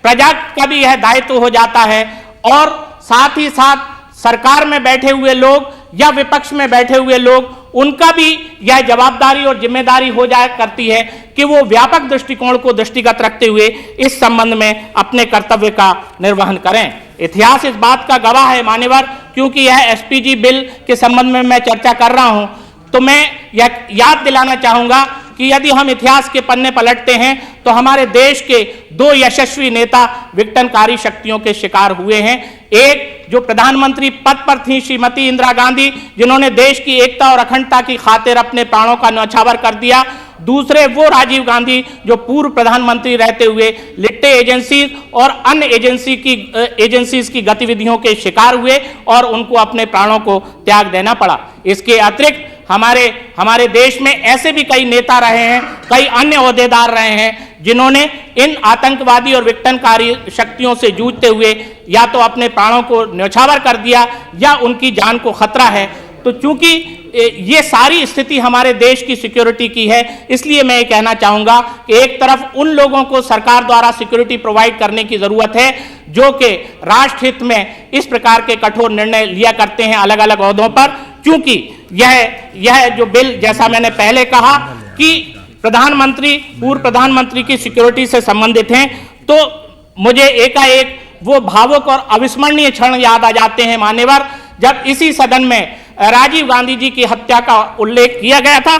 प्रजा का भी यह दायित्व हो जाता है और साथ ही साथ सरकार में बैठे हुए लोग या विपक्ष में बैठे हुए लोग, उनका भी यह जवाबदारी और जिम्मेदारी हो जाया करती है कि वो व्यापक दृष्टिकोण को दृष्टिगत रखते हुए इस संबंध में अपने कर्तव्य का निर्वहन करें। इतिहास इस बात का गवाह है मान्यवर, क्योंकि यह एसपीजी बिल के संबंध में मैं चर्चा कर रहा हूं तो मैं यह याद दिलाना चाहूंगा कि यदि हम इतिहास के पन्ने पलटते हैं तो हमारे देश के दो यशस्वी नेता विघटनकारी शक्तियों के शिकार हुए हैं। एक जो प्रधानमंत्री पद पर थी श्रीमती इंदिरा गांधी, जिन्होंने देश की एकता और अखंडता की खातिर अपने प्राणों का न्यौछावर कर दिया। दूसरे वो राजीव गांधी जो पूर्व प्रधानमंत्री रहते हुए लिट्टे एजेंसी और अन्य एजेंसीज की गतिविधियों के शिकार हुए और उनको अपने प्राणों को त्याग देना पड़ा। इसके अतिरिक्त हमारे देश में ऐसे भी कई नेता रहे हैं, कई अन्य ओहदेदार रहे हैं, जिन्होंने इन आतंकवादी और विघटनकारी शक्तियों से जूझते हुए या तो अपने प्राणों को न्यौछावर कर दिया या उनकी जान को खतरा है। तो चूंकि ये सारी स्थिति हमारे देश की सिक्योरिटी की है, इसलिए मैं ये कहना चाहूंगा कि एक तरफ उन लोगों को सरकार द्वारा सिक्योरिटी प्रोवाइड करने की जरूरत है जो कि राष्ट्र हित में इस प्रकार के कठोर निर्णय लिया करते हैं अलग अलग ओहदों पर। क्योंकि यह जो बिल, जैसा मैंने पहले कहा कि पूर्व प्रधानमंत्री की सिक्योरिटी से संबंधित हैं, तो मुझे एकाएक वो भावुक और अविस्मरणीय क्षण याद आ जाते हैं मान्यवर, जब इसी सदन में राजीव गांधी जी की हत्या का उल्लेख किया गया था।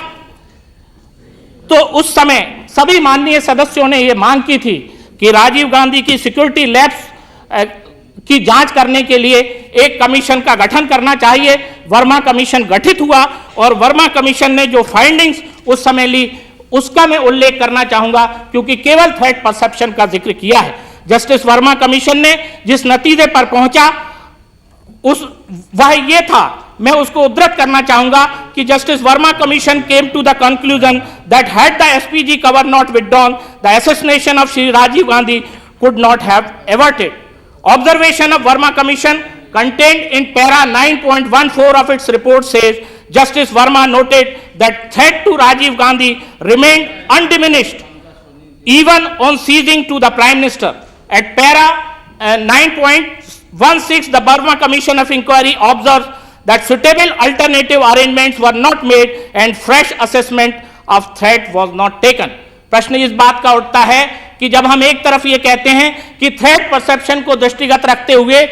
तो उस समय सभी माननीय सदस्यों ने यह मांग की थी कि राजीव गांधी की सिक्योरिटी लैब्स की जांच करने के लिए एक कमीशन का गठन करना चाहिए। वर्मा कमीशन गठित हुआ और वर्मा कमीशन ने जो फाइंडिंग्स उस समय ली उसका मैं उल्लेख करना चाहूंगा, क्योंकि केवल थ्रेट परसेप्शन का जिक्र किया है। जस्टिस वर्मा कमीशन ने जिस नतीजे पर पहुंचा वह ये था, मैं उसको उद्धृत करना चाहूंगा कि justice Verma commission came to the conclusion that had the SPG cover not withdrawn the assassination of Shri Rajiv Gandhi could not have averted. Observation of Verma Commission contained in para 9.14 of its report says Justice Verma noted that threat to Rajiv Gandhi remained undiminished even on seizing to the Prime Minister. At para 9.16, the Verma Commission of Inquiry observes that suitable alternative arrangements were not made and fresh assessment of threat was not taken. प्रश्न इस बात का उठता है कि जब हम एक तरफ ये कहते हैं कि थ्रेट परसेप्शन को दृष्टिगत रखते हुए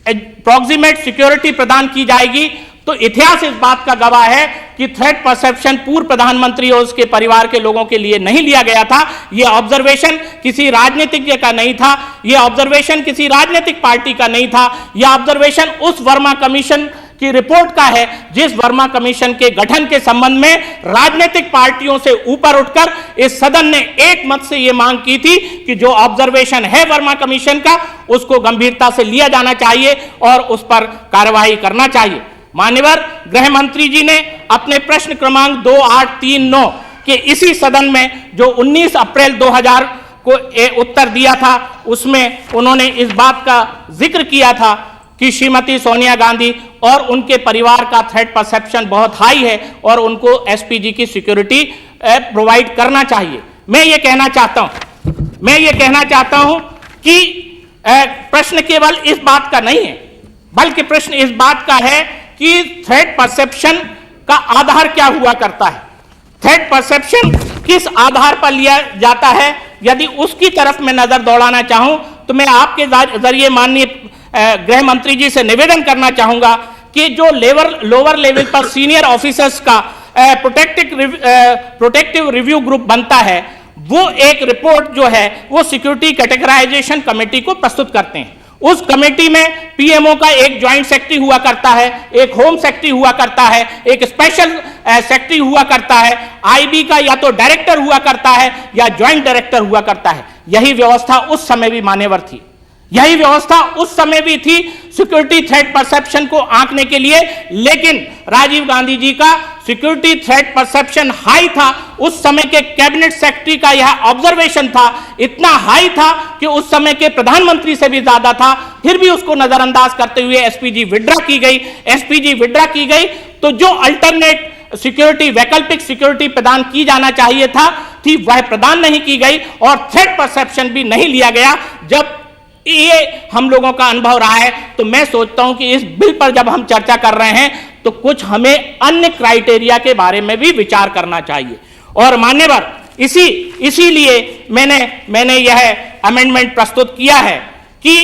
प्रॉक्सिमेट सिक्योरिटी प्रदान की जाएगी, तो इतिहास इस बात का गवाह है कि थ्रेट परसेप्शन पूर्व प्रधानमंत्री और उसके परिवार के लोगों के लिए नहीं लिया गया था। यह ऑब्जर्वेशन किसी राजनीतिज्ञ का नहीं था, यह ऑब्जर्वेशन किसी राजनीतिक पार्टी का नहीं था, यह ऑब्जर्वेशन उस वर्मा कमीशन की रिपोर्ट का है जिस वर्मा कमीशन के गठन के संबंध में राजनीतिक पार्टियों से ऊपर उठकर इस सदन ने एक मत से यह मांग की थी कि जो ऑब्जर्वेशन है वर्मा कमीशन का उसको गंभीरता से लिया जाना चाहिए और उस पर कार्रवाई करना चाहिए। मान्यवर गृह मंत्री जी ने अपने प्रश्न क्रमांक 2839 के इसी सदन में जो 19 अप्रैल 2000 को उत्तर दिया था, उसमें उन्होंने इस बात का जिक्र किया था कि श्रीमती सोनिया गांधी और उनके परिवार का थ्रेट परसेप्शन बहुत हाई है और उनको एसपीजी की सिक्योरिटी प्रोवाइड करना चाहिए। मैं ये कहना चाहता हूं कि प्रश्न केवल इस बात का नहीं है, बल्कि प्रश्न इस बात का है कि थ्रेट परसेप्शन का आधार क्या हुआ करता है, थ्रेट परसेप्शन किस आधार पर लिया जाता है। यदि उसकी तरफ मैं नजर दौड़ाना चाहूं तो मैं आपके जरिए माननीय गृह मंत्री जी से निवेदन करना चाहूंगा कि जो लोअर लेवल पर सीनियर ऑफिसर्स का प्रोटेक्टिव रिव्यू ग्रुप बनता है, वो एक रिपोर्ट जो है वो सिक्योरिटी कैटेगराइजेशन कमेटी को प्रस्तुत करते हैं। उस कमेटी में पीएमओ का एक ज्वाइंट सेक्रेटरी हुआ करता है, एक होम सेक्रेटरी हुआ करता है, एक स्पेशल सेक्रेटरी हुआ करता है, आईबी का या तो डायरेक्टर हुआ करता है या ज्वाइंट डायरेक्टर हुआ करता है। यही व्यवस्था उस समय भी मान्यवर थी, यही व्यवस्था उस समय भी थी सिक्योरिटी थ्रेट परसेप्शन को आंकने के लिए। लेकिन राजीव गांधी जी का सिक्योरिटी थ्रेट परसेप्शन हाई था, उस समय के कैबिनेट सेक्रेटरी का यह ऑब्जर्वेशन था, इतना हाई था कि उस समय के प्रधानमंत्री से भी ज्यादा था, फिर भी उसको नजरअंदाज करते हुए एसपीजी विड्रॉ की गई। तो जो अल्टरनेट सिक्योरिटी, वैकल्पिक सिक्योरिटी प्रदान की जाना चाहिए थी वह प्रदान नहीं की गई और थ्रेट परसेप्शन भी नहीं लिया गया। जब ये हम लोगों का अनुभव रहा है तो मैं सोचता हूं कि इस बिल पर जब हम चर्चा कर रहे हैं तो कुछ हमें अन्य क्राइटेरिया के बारे में भी विचार करना चाहिए। और मान्यवर, इसीलिए मैंने यह अमेंडमेंट प्रस्तुत किया है कि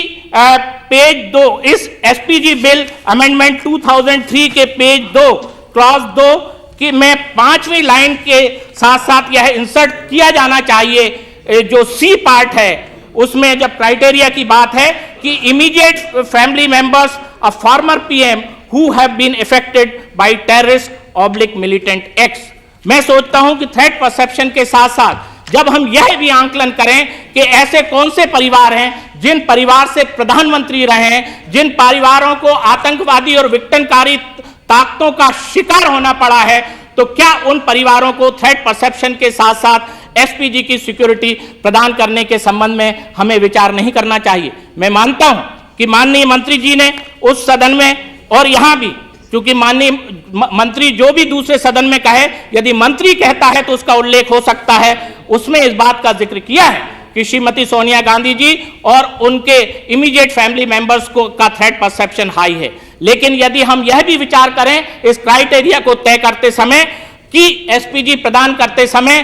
पेज 2 इस एसपीजी बिल अमेंडमेंट 2003 के पेज 2 क्लॉज 2 कि में 5वीं लाइन के साथ साथ यह इंसर्ट किया जाना चाहिए, जो सी पार्ट है उसमें जब क्राइटेरिया की बात है कि immediate family members of former PM who have been affected by terrorist oblique militant acts. मैं सोचता हूं कि थ्रेट परसेप्शन के साथ साथ जब हम यह भी आंकलन करें कि ऐसे कौन से परिवार हैं जिन परिवार से प्रधानमंत्री रहे हैं, जिन परिवारों को आतंकवादी और विघटनकारी ताकतों का शिकार होना पड़ा है, तो क्या उन परिवारों को थ्रेट परसेप्शन के साथ साथ एसपीजी की सिक्योरिटी प्रदान करने के संबंध में हमें विचार नहीं करना चाहिए। मैं मानता हूं कि माननीय मंत्री जी ने उस सदन में और यहां भी, क्योंकि माननीय मंत्री जो भी दूसरे सदन में कहे, यदि मंत्री कहता है तो उसका उल्लेख हो सकता है, उसमें इस बात का जिक्र किया है कि श्रीमती सोनिया गांधी जी और उनके इमीडिएट फैमिली मेंबर्स को का थ्रेट परसेप्शन हाई है। लेकिन यदि हम यह भी विचार करें इस क्राइटेरिया को तय करते समय कि एसपीजी प्रदान करते समय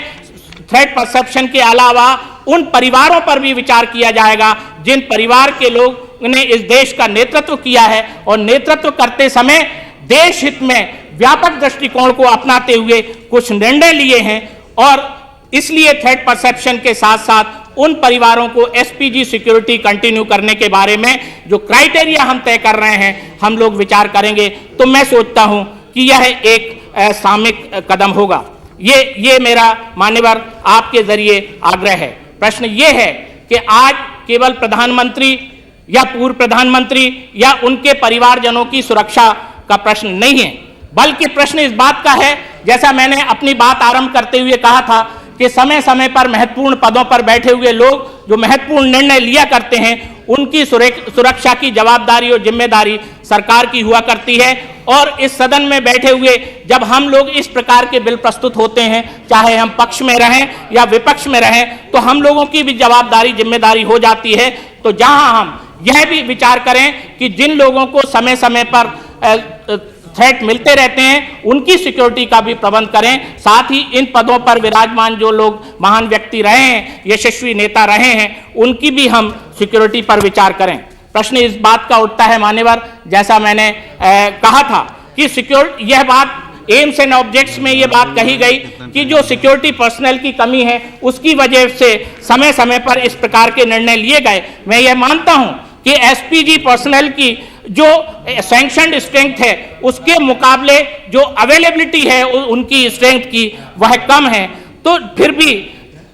थ्रेट परसेप्शन के अलावा उन परिवारों पर भी विचार किया जाएगा जिन परिवार के लोग ने इस देश का नेतृत्व किया है और नेतृत्व करते समय देश हित में व्यापक दृष्टिकोण को अपनाते हुए कुछ निर्णय लिए हैं, और इसलिए थ्रेट परसेप्शन के साथ साथ उन परिवारों को एसपीजी सिक्योरिटी कंटिन्यू करने के बारे में जो क्राइटेरिया हम तय कर रहे हैं हम लोग विचार करेंगे, तो मैं सोचता हूं कि यह एक सामयिक कदम होगा। ये मेरा मान्यवर आपके जरिए आग्रह है। प्रश्न ये है कि आज केवल प्रधानमंत्री या पूर्व प्रधानमंत्री या उनके परिवारजनों की सुरक्षा का प्रश्न नहीं है, बल्कि प्रश्न इस बात का है, जैसा मैंने अपनी बात आरंभ करते हुए कहा था कि समय समय पर महत्वपूर्ण पदों पर बैठे हुए लोग जो महत्वपूर्ण निर्णय लिया करते हैं उनकी सुरक्षा की जवाबदारी और जिम्मेदारी सरकार की हुआ करती है। और इस सदन में बैठे हुए जब हम लोग इस प्रकार के बिल प्रस्तुत होते हैं, चाहे हम पक्ष में रहें या विपक्ष में रहें, तो हम लोगों की भी जवाबदारी जिम्मेदारी हो जाती है। तो जहां हम यह भी विचार करें कि जिन लोगों को समय समय पर थ्रेट मिलते रहते हैं उनकी सिक्योरिटी का भी प्रबंध करें, साथ ही इन पदों पर विराजमान जो लोग महान व्यक्ति रहे हैं, यशस्वी नेता रहे हैं, उनकी भी हम सिक्योरिटी पर विचार करें। प्रश्न इस बात का उठता है मान्यवर, जैसा मैंने कहा था कि यह बात एम्स एंड ऑब्जेक्ट्स में यह बात कही गई कि जो सिक्योरिटी पर्सनल की कमी है उसकी वजह से समय समय पर इस प्रकार के निर्णय लिए गए। मैं यह मानता हूं कि एसपीजी पर्सनल की जो सैंक्शनड स्ट्रेंथ है उसके मुकाबले जो अवेलेबिलिटी है उनकी स्ट्रेंथ की वह कम है, तो फिर भी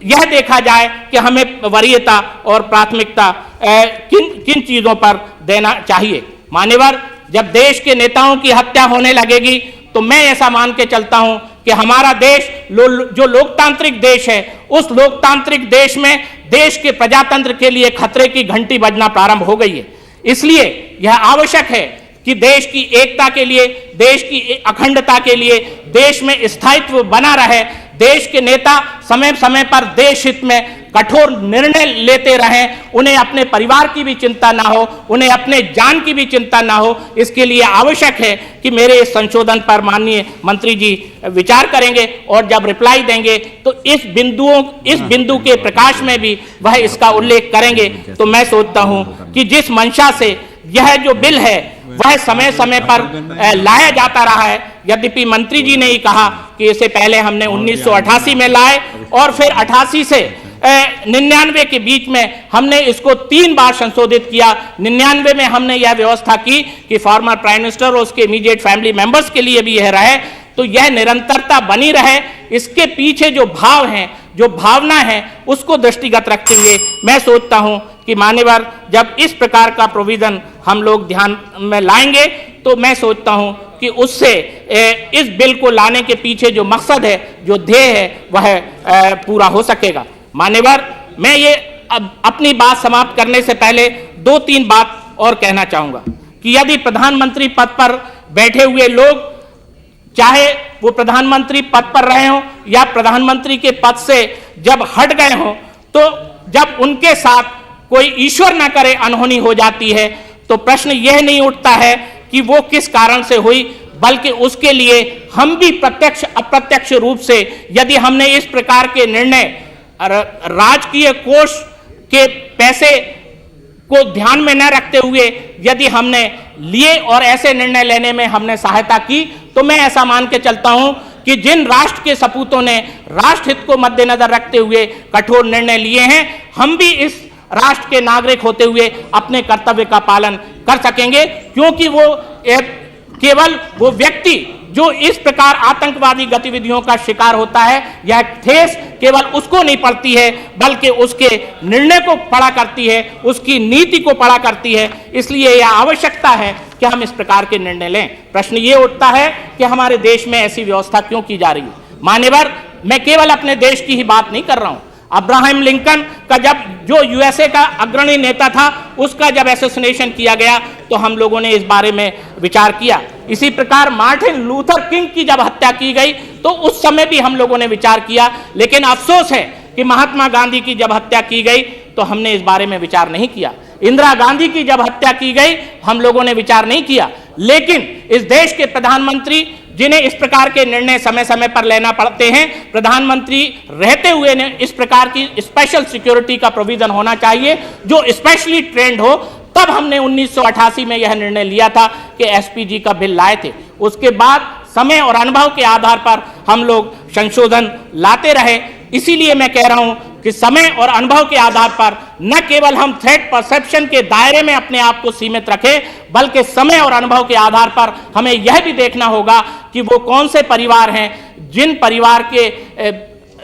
यह देखा जाए कि हमें वरीयता और प्राथमिकता किन चीजों पर देना चाहिए। मान्यवर, जब देश के नेताओं की हत्या होने लगेगी तो मैं ऐसा मान के चलता हूं कि हमारा देश जो लोकतांत्रिक देश है, उस लोकतांत्रिक देश में देश के प्रजातंत्र के लिए खतरे की घंटी बजना प्रारंभ हो गई है। इसलिए यह आवश्यक है कि देश की एकता के लिए, देश की अखंडता के लिए, देश में स्थायित्व बना रहे, देश के नेता समय समय पर देश हित में कठोर निर्णय लेते रहें, उन्हें अपने परिवार की भी चिंता ना हो, उन्हें अपने जान की भी चिंता ना हो। इसके लिए आवश्यक है कि मेरे इस संशोधन पर माननीय मंत्री जी विचार करेंगे और जब रिप्लाई देंगे तो इस बिंदु के प्रकाश में भी वह इसका उल्लेख करेंगे। तो मैं सोचता हूं कि जिस मंशा से यह जो बिल है वह समय समय पर लाया जाता रहा है, यद्यपि मंत्री जी ने ही कहा कि इसे पहले हमने 1988 में लाए और फिर 88 से 99 के बीच में हमने इसको 3 बार संशोधित किया। 99 में हमने यह व्यवस्था की कि फॉर्मर प्राइम मिनिस्टर और उसके इमीडिएट फैमिली मेंबर्स के लिए भी यह रहे, तो यह निरंतरता बनी रहे। इसके पीछे जो भाव हैं, जो भावना है, उसको दृष्टिगत रखते हुए मैं सोचता हूं कि मान्यवर जब इस प्रकार का प्रोविजन हम लोग ध्यान में लाएंगे तो मैं सोचता हूं कि उससे इस बिल को लाने के पीछे जो मकसद है, जो ध्येय है, वह पूरा हो सकेगा। मान्यवर, मैं ये अपनी बात समाप्त करने से पहले 2-3 बात और कहना चाहूंगा कि यदि प्रधानमंत्री पद पर बैठे हुए लोग चाहे वो प्रधानमंत्री पद पर रहे हों या प्रधानमंत्री के पद से जब हट गए हों, तो जब उनके साथ कोई ईश्वर न करे अनहोनी हो जाती है, तो प्रश्न यह नहीं उठता है कि वो किस कारण से हुई, बल्कि उसके लिए हम भी प्रत्यक्ष अप्रत्यक्ष रूप से यदि हमने इस प्रकार के निर्णय राजकीय कोष के पैसे को ध्यान में न रखते हुए यदि हमने लिए और ऐसे निर्णय लेने में हमने सहायता की, तो मैं ऐसा मान के चलता हूं कि जिन राष्ट्र के सपूतों ने राष्ट्र हित को मद्देनजर रखते हुए कठोर निर्णय लिए हैं, हम भी इस राष्ट्र के नागरिक होते हुए अपने कर्तव्य का पालन कर सकेंगे, क्योंकि वो केवल वो व्यक्ति जो इस प्रकार आतंकवादी गतिविधियों का शिकार होता है, यह ठेस केवल उसको नहीं पड़ती है बल्कि उसके निर्णय को पड़ा करती है, उसकी नीति को पड़ा करती है। इसलिए यह आवश्यकता है कि हम इस प्रकार के निर्णय लें। प्रश्न ये उठता है कि हमारे देश में ऐसी व्यवस्था क्यों की जा रही है। मान्यवर, मैं केवल अपने देश की ही बात नहीं कर रहा हूं। अब्राहम लिंकन का जब जो यूएसए का अग्रणी नेता था, उसका जब एसोसिनेशन किया गया तो हम लोगों ने इस बारे में विचार किया। इसी प्रकार मार्टिन लूथर किंग की जब हत्या की गई तो उस समय भी हम लोगों ने विचार किया, लेकिन अफसोस है कि महात्मा गांधी की जब हत्या की गई तो हमने इस बारे में विचार नहीं किया। इंदिरा गांधी की जब हत्या की गई हम लोगों ने विचार नहीं किया। लेकिन इस देश के प्रधानमंत्री जिन्हें इस प्रकार के निर्णय समय समय पर लेना पड़ते हैं, प्रधानमंत्री रहते हुए ने इस प्रकार की स्पेशल सिक्योरिटी का प्रोविजन होना चाहिए जो स्पेशली ट्रेंड हो। तब हमने 1988 में यह निर्णय लिया था कि एसपीजी का बिल लाए थे। उसके बाद समय और अनुभव के आधार पर हम लोग संशोधन लाते रहे। इसीलिए मैं कह रहा हूं कि समय और अनुभव के आधार पर न केवल हम थ्रेट परसेप्शन के दायरे में अपने आप को सीमित रखें, बल्कि समय और अनुभव के आधार पर हमें यह भी देखना होगा कि वो कौन से परिवार हैं जिन परिवार के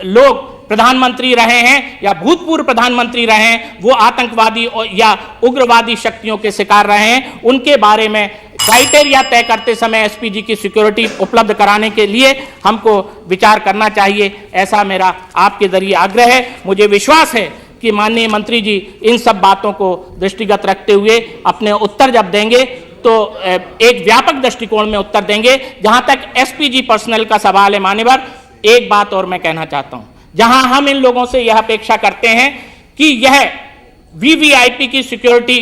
लोग प्रधानमंत्री रहे हैं या भूतपूर्व प्रधानमंत्री रहे हैं, वो आतंकवादी या उग्रवादी शक्तियों के शिकार रहे हैं। उनके बारे में क्राइटेरिया तय करते समय एसपीजी की सिक्योरिटी उपलब्ध कराने के लिए हमको विचार करना चाहिए। ऐसा मेरा आपके जरिए आग्रह है। मुझे विश्वास है कि माननीय मंत्री जी इन सब बातों को दृष्टिगत रखते हुए अपने उत्तर जब देंगे तो एक व्यापक दृष्टिकोण में उत्तर देंगे। जहां तक एसपीजी पर्सनल का सवाल है, मान्यवर, एक बात और मैं कहना चाहता हूं। जहां हम इन लोगों से यह अपेक्षा करते हैं कि यह वीवीआईपी की सिक्योरिटी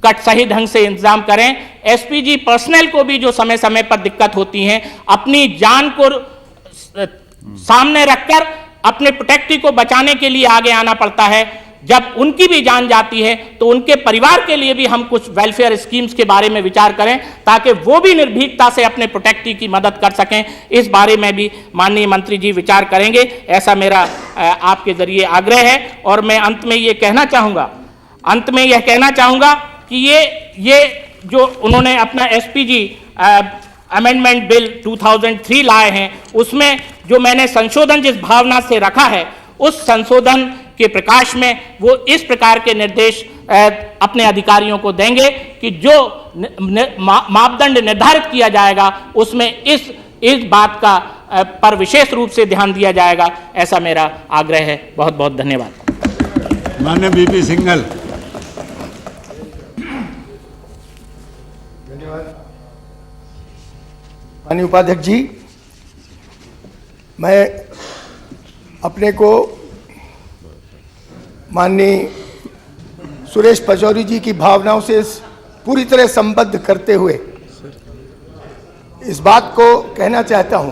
का सही ढंग से इंतजाम करें, एसपीजी पर्सनल को भी जो समय समय पर दिक्कत होती है, अपनी जान को सामने रखकर अपने प्रोटेक्टी को बचाने के लिए आगे आना पड़ता है। जब उनकी भी जान जाती है तो उनके परिवार के लिए भी हम कुछ वेलफेयर स्कीम्स के बारे में विचार करें ताकि वो भी निर्भीकता से अपने प्रोटेक्टी की मदद कर सकें। इस बारे में भी माननीय मंत्री जी विचार करेंगे, ऐसा मेरा आपके जरिए आग्रह है। और मैं अंत में यह कहना चाहूंगा कि ये जो उन्होंने अपना एसपीजी अमेंडमेंट बिल 2003 लाए हैं, उसमें जो मैंने संशोधन जिस भावना से रखा है, उस संशोधन के प्रकाश में वो इस प्रकार के निर्देश अपने अधिकारियों को देंगे कि जो मापदंड निर्धारित किया जाएगा उसमें इस बात का पर विशेष रूप से ध्यान दिया जाएगा। ऐसा मेरा आग्रह है। बहुत बहुत धन्यवाद। माननीय बीपी सिंघल। माननीय उपाध्यक्ष जी, मैं अपने को माननीय सुरेश पचौरी जी की भावनाओं से पूरी तरह संबद्ध करते हुए इस बात को कहना चाहता हूं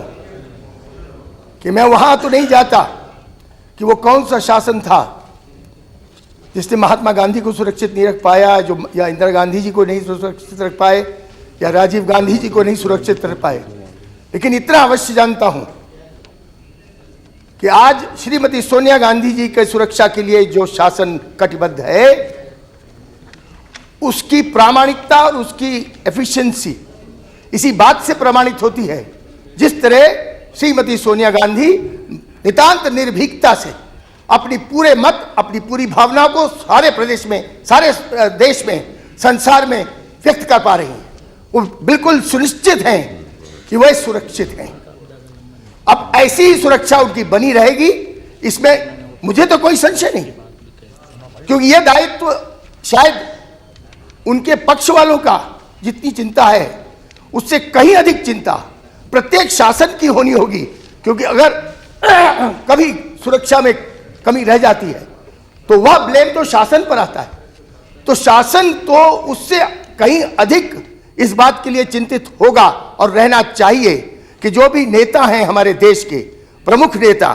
कि मैं वहां तो नहीं जाता कि वो कौन सा शासन था जिसने महात्मा गांधी को सुरक्षित नहीं रख पाया, या इंदिरा गांधी जी को नहीं सुरक्षित रख पाए, या राजीव गांधी जी को नहीं सुरक्षित रख पाए। लेकिन इतना अवश्य जानता हूं कि आज श्रीमती सोनिया गांधी जी के सुरक्षा के लिए जो शासन कटिबद्ध है, उसकी प्रामाणिकता और उसकी एफिशिएंसी इसी बात से प्रमाणित होती है जिस तरह श्रीमती सोनिया गांधी नितांत निर्भीकता से अपनी पूरे मत, अपनी पूरी भावना को सारे प्रदेश में, सारे देश में, संसार में व्यक्त कर पा रही हैं। वो बिल्कुल सुनिश्चित हैं कि वह सुरक्षित हैं। अब ऐसी ही सुरक्षा उनकी बनी रहेगी, इसमें मुझे तो कोई संशय नहीं, क्योंकि यह दायित्व शायद उनके पक्ष वालों का जितनी चिंता है उससे कहीं अधिक चिंता प्रत्येक शासन की होनी होगी, क्योंकि अगर कभी सुरक्षा में कमी रह जाती है तो वह ब्लेम तो शासन पर आता है। तो शासन तो उससे कहीं अधिक इस बात के लिए चिंतित होगा और रहना चाहिए कि जो भी नेता हैं हमारे देश के प्रमुख नेता,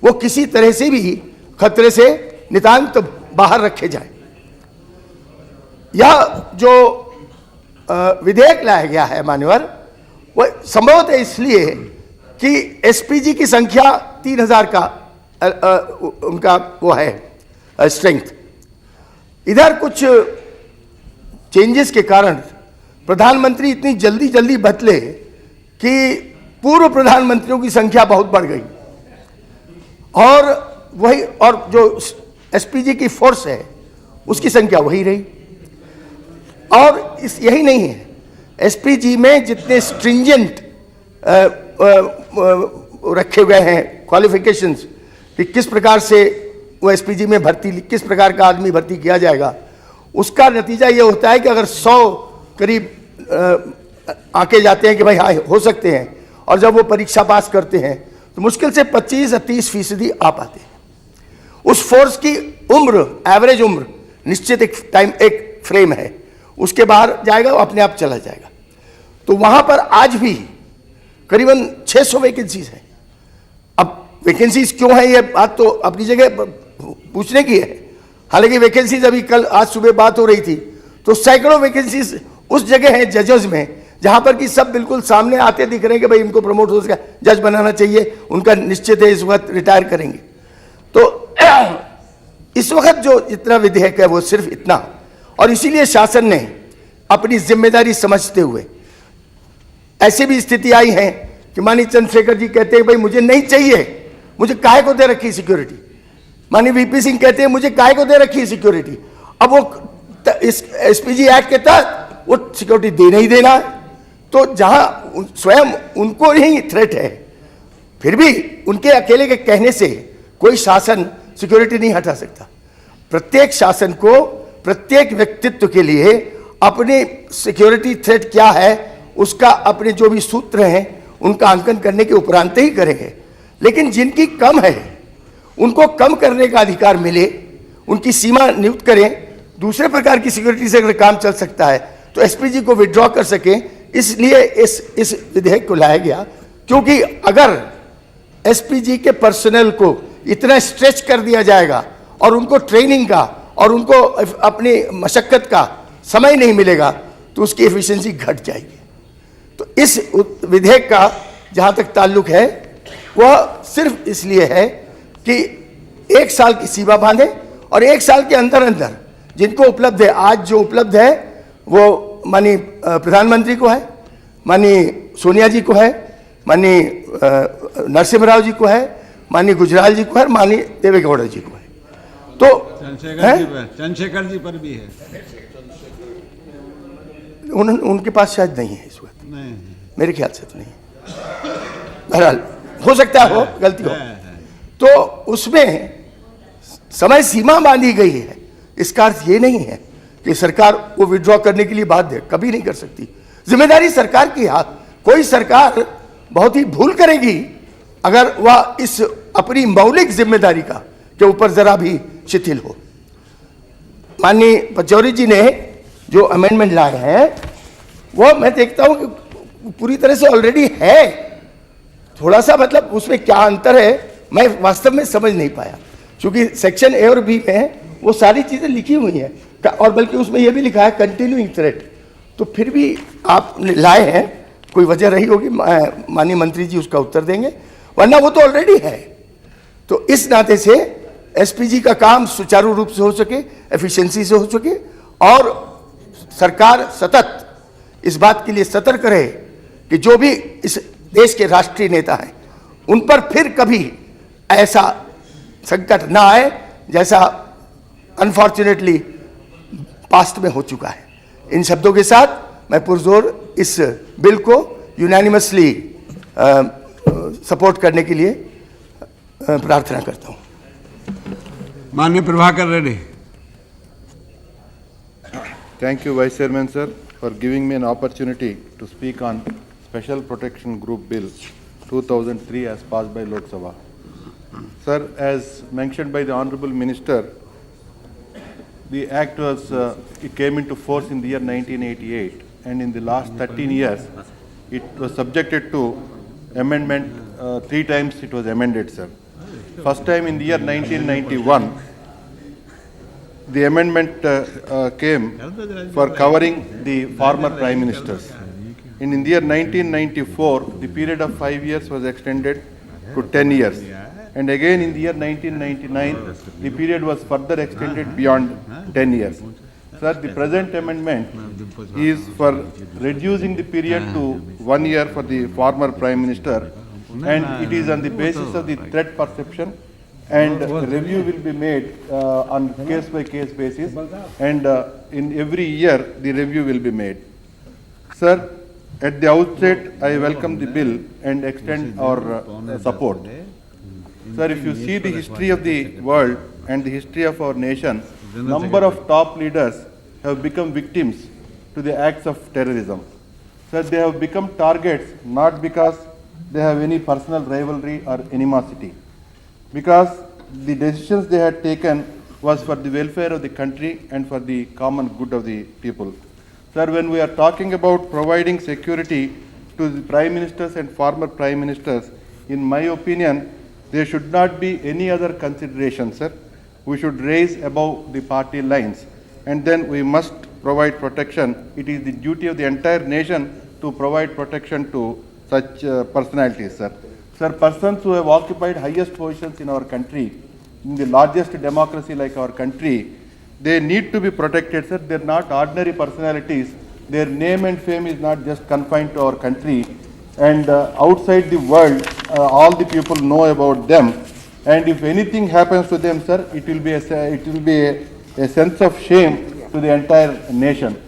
वो किसी तरह से भी खतरे से नितांत बाहर रखे जाए। यह जो विधेयक लाया गया है मान्यवर, वो संभवतः इसलिए कि एसपीजी की संख्या 3000 का उनका वो है स्ट्रेंथ। इधर कुछ चेंजेस के कारण प्रधानमंत्री इतनी जल्दी जल्दी बदले कि पूर्व प्रधानमंत्रियों की संख्या बहुत बढ़ गई, और वही, और जो एसपीजी की फोर्स है उसकी संख्या वही रही। और यही नहीं है, एसपीजी में जितने स्ट्रिंजेंट रखे गए हैं क्वालिफिकेशंस कि किस प्रकार से वो एसपीजी में भर्ती, किस प्रकार का आदमी भर्ती किया जाएगा, उसका नतीजा ये होता है कि अगर 100 करीब आके जाते हैं कि भाई हाँ हो सकते हैं, और जब वो परीक्षा पास करते हैं तो मुश्किल से 25 या 30% आ पाते हैं। उस फोर्स की उम्र, एवरेज उम्र निश्चित एक टाइम, एक फ्रेम है, उसके बाहर जाएगा, वो अपने आप चला जाएगा। तो वहां पर आज भी करीबन 600 वैकेंसीज हैं। अब वैकेंसीज क्यों है, ये बात तो अपनी जगह पूछने की है। हालांकि वैकेंसीज अभी कल आज सुबह बात हो रही थी, तो सैकड़ों वैकेंसीज उस जगह है जजेस में जहां पर कि सब बिल्कुल सामने आते दिख रहे हैं कि भाई इनको प्रमोट हो सका, जज बनाना चाहिए, उनका निश्चित है इस वक्त रिटायर करेंगे। तो इस वक्त जो जितना विधेयक है वो सिर्फ इतना, और इसीलिए शासन ने अपनी जिम्मेदारी समझते हुए, ऐसी भी स्थिति आई है कि माननीय चंद्रशेखर जी कहते हैं भाई मुझे नहीं चाहिए, मुझे काहे को दे रखी सिक्योरिटी। माननीय वीपी सिंह कहते हैं मुझे काहे को दे रखी सिक्योरिटी। अब वो इस एसपीजी एक्ट के तहत वो सिक्योरिटी देना ही देना है। तो जहां स्वयं उनको ही थ्रेट है, फिर भी उनके अकेले के कहने से कोई शासन सिक्योरिटी नहीं हटा सकता। प्रत्येक शासन को प्रत्येक व्यक्तित्व के लिए अपनी सिक्योरिटी थ्रेट क्या है उसका अपने जो भी सूत्र हैं उनका अंकन करने के उपरांत ही करेंगे। लेकिन जिनकी कम है उनको कम करने का अधिकार मिले, उनकी सीमा नियुक्त करें। दूसरे प्रकार की सिक्योरिटी से अगर काम चल सकता है तो एसपीजी को विड्रॉ कर सकें, इसलिए इस विधेयक को लाया गया। क्योंकि अगर एसपीजी के पर्सनल को इतना स्ट्रेच कर दिया जाएगा और उनको ट्रेनिंग का और उनको अपनी मशक्कत का समय नहीं मिलेगा तो उसकी एफिशिएंसी घट जाएगी। तो इस विधेयक का जहां तक ताल्लुक है वह सिर्फ इसलिए है कि 1 साल की सीमा बांधे, और 1 साल के अंदर अंदर जिनको उपलब्ध है, आज जो उपलब्ध है वो माननीय प्रधानमंत्री को है, माननीय सोनिया जी को है, माननीय नरसिम्हा राव जी को है, माननीय गुजराल जी को है, माननीय देवेगौड़ा जी को है। तो चंद्रशेखर जी पर भी है, उनके पास शायद नहीं है इस वक्त, नहीं मेरे ख्याल से तो नहीं। बहरहाल हो सकता है हो गलती हो। तो उसमें समय सीमा बांधी गई है। इसका अर्थ ये नहीं है कि सरकार वो विड्रॉ करने के लिए बाध्य, कभी नहीं कर सकती। जिम्मेदारी सरकार की है। कोई सरकार बहुत ही भूल करेगी अगर वह इस अपनी मौलिक जिम्मेदारी का के ऊपर जरा भी शिथिल हो। माननीय पचौरी जी ने जो अमेंडमेंट लाए हैं वो मैं देखता हूं कि पूरी तरह से ऑलरेडी है। थोड़ा सा मतलब उसमें क्या अंतर है मैं वास्तव में समझ नहीं पाया, क्योंकि सेक्शन ए और बी में वो सारी चीजें लिखी हुई हैं, और बल्कि उसमें यह भी लिखा है कंटिन्यूइंग थ्रेट। तो फिर भी आप लाए हैं, कोई वजह रही होगी, माननीय मंत्री जी उसका उत्तर देंगे, वरना वो तो ऑलरेडी है। तो इस नाते से एसपीजी का काम सुचारू रूप से हो सके, एफिशिएंसी से हो सके, और सरकार सतत इस बात के लिए सतर्क रहे कि जो भी इस देश के राष्ट्रीय नेता हैं उन पर फिर कभी ऐसा संकट ना आए जैसा अनफॉर्चुनेटली पास्ट में हो चुका है। इन शब्दों के साथ मैं पुरजोर इस बिल को यूनानिमसली सपोर्ट करने के लिए प्रार्थना करता हूं। माननीय Prabhakar Reddy. Thank you, Vice Chairman, sir, for giving me an opportunity to speak on Special Protection Group Bill 2003 as passed by Lok Sabha. Sir, as mentioned by the Honorable Minister, the Act was, it came into force in the year 1988, and in the last 13 years, it was subjected to amendment, 3 times it was amended, sir. First time in the year 1991, the amendment came for covering the former Prime Ministers. And in the year 1994, the period of 5 years was extended to 10 years. And again in the year 1999, the period was further extended beyond 10 years. Sir, the present amendment is for reducing the period to 1 year for the former Prime Minister, and it is on the basis of the threat perception, and review will be made on case-by-case basis, and in every year the review will be made. Sir, at the outset, I welcome the bill and extend our support. Sir, if you see the history of the world and the history of our nation, number of top leaders have become victims to the acts of terrorism. Sir, they have become targets not because they have any personal rivalry or animosity, because the decisions they had taken was for the welfare of the country and for the common good of the people. Sir, when we are talking about providing security to the Prime Ministers and former Prime Ministers, in my opinion, there should not be any other consideration, sir. We should raise above the party lines, and then we must provide protection. It is the duty of the entire nation to provide protection to such personalities, sir. Sir, persons who have occupied highest positions in our country, in the largest democracy like our country, they need to be protected, sir. They are not ordinary personalities. Their name and fame is not just confined to our country. And outside the world, all the people know about them. And if anything happens to them, sir, it will be a sense of shame to the entire nation.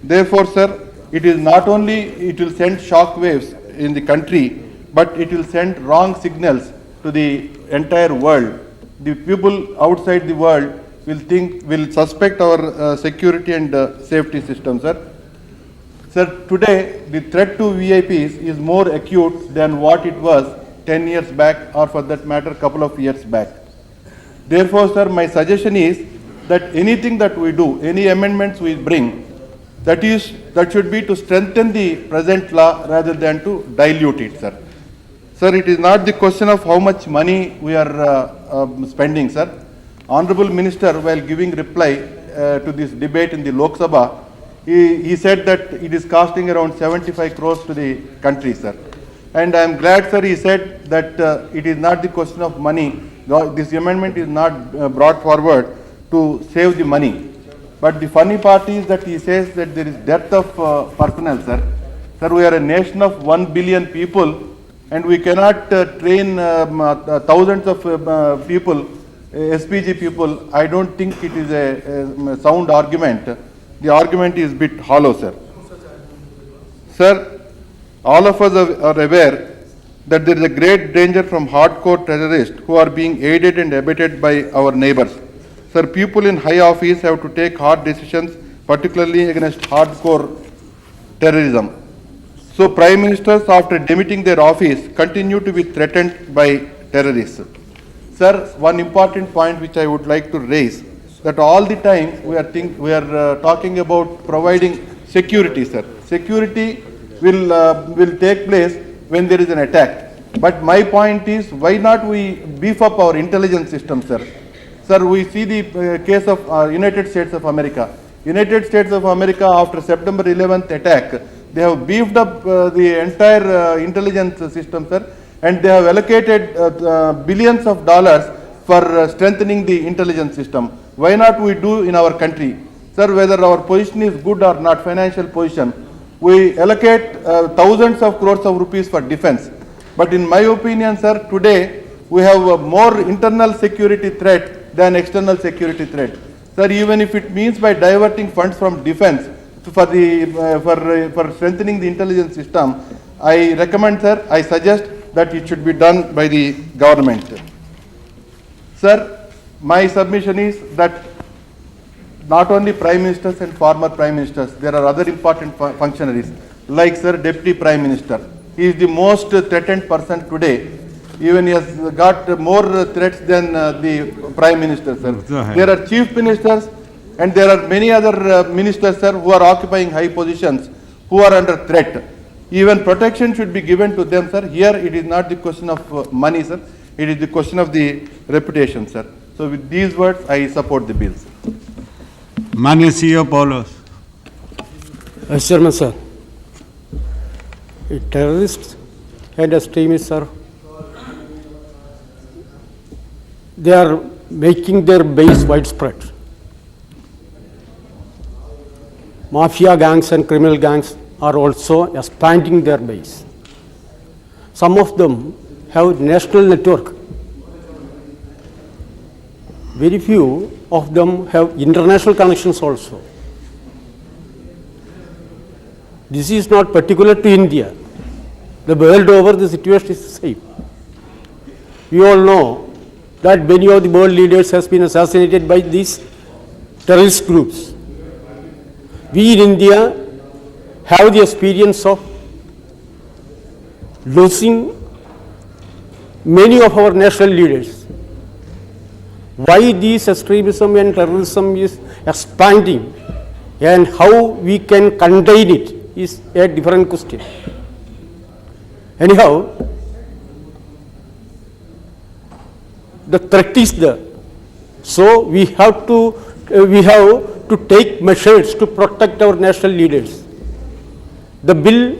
Therefore, sir, it is not only, it will send shock waves in the country, but it will send wrong signals to the entire world. The people outside the world will suspect our security and safety system, sir. Sir, today the threat to VIPs is more acute than what it was 10 years back, or for that matter, couple of years back. Therefore, sir, my suggestion is that anything that we do, any amendments we bring, that should be to strengthen the present law rather than to dilute it, sir. Sir, it is not the question of how much money we are spending, sir. Honorable Minister, while giving reply to this debate in the Lok Sabha, he said that it is costing around 75 crores to the country, sir. And I am glad, sir, he said that it is not the question of money. This amendment is not brought forward to save the money. But the funny part is that he says that there is dearth of personnel, sir. Sir, we are a nation of 1 billion people, and we cannot train thousands of people, SPG people. I don't think it is a sound argument. The argument is a bit hollow, sir. Sir, all of us are aware that there is a great danger from hardcore terrorists who are being aided and abetted by our neighbors. Sir, people in high office have to take hard decisions, particularly against hardcore terrorism. So, Prime Ministers, after demitting their office, continue to be threatened by terrorists. Sir, one important point which I would like to raise, that all the time we are talking about providing security, sir. Security will take place when there is an attack. But my point is, why not we beef up our intelligence system, sir? Sir, we see the case of United States of America. United States of America, after September 11th attack, they have beefed up the entire intelligence system, sir, and they have allocated billions of dollars for strengthening the intelligence system. Why not we do in our country? Sir, whether our position is good or not, financial position, we allocate thousands of crores of rupees for defense. But in my opinion, sir, today we have a more internal security threat than external security threat. Sir, even if it means by diverting funds from defense for strengthening the intelligence system, I recommend, sir, I suggest that it should be done by the government. Sir, my submission is that not only Prime Ministers and former Prime Ministers, there are other important functionaries, like, sir, Deputy Prime Minister. He is the most threatened person today. Even he has got more threats than the Prime Minister, sir. There are chief ministers and there are many other ministers, sir, who are occupying high positions, who are under threat. Even protection should be given to them, sir. Here it is not the question of money, sir. It is the question of the reputation, sir. So with these words, I support the bill, sir. माननीय CEO Paulos. Chairman, sir. Terrorists and extremists, sir, they are making their base widespread. Mafia gangs and criminal gangs are also expanding their base. Some of them have national network. Very few of them have international connections also. This is not particular to India. The world over, the situation is the same. We all know that many of the world leaders has been assassinated by these terrorist groups. We in India have the experience of losing many of our national leaders. Why this extremism and terrorism is expanding and how we can contain it is a different question. Anyhow, the threat is there. So we have to take measures to protect our national leaders. The bill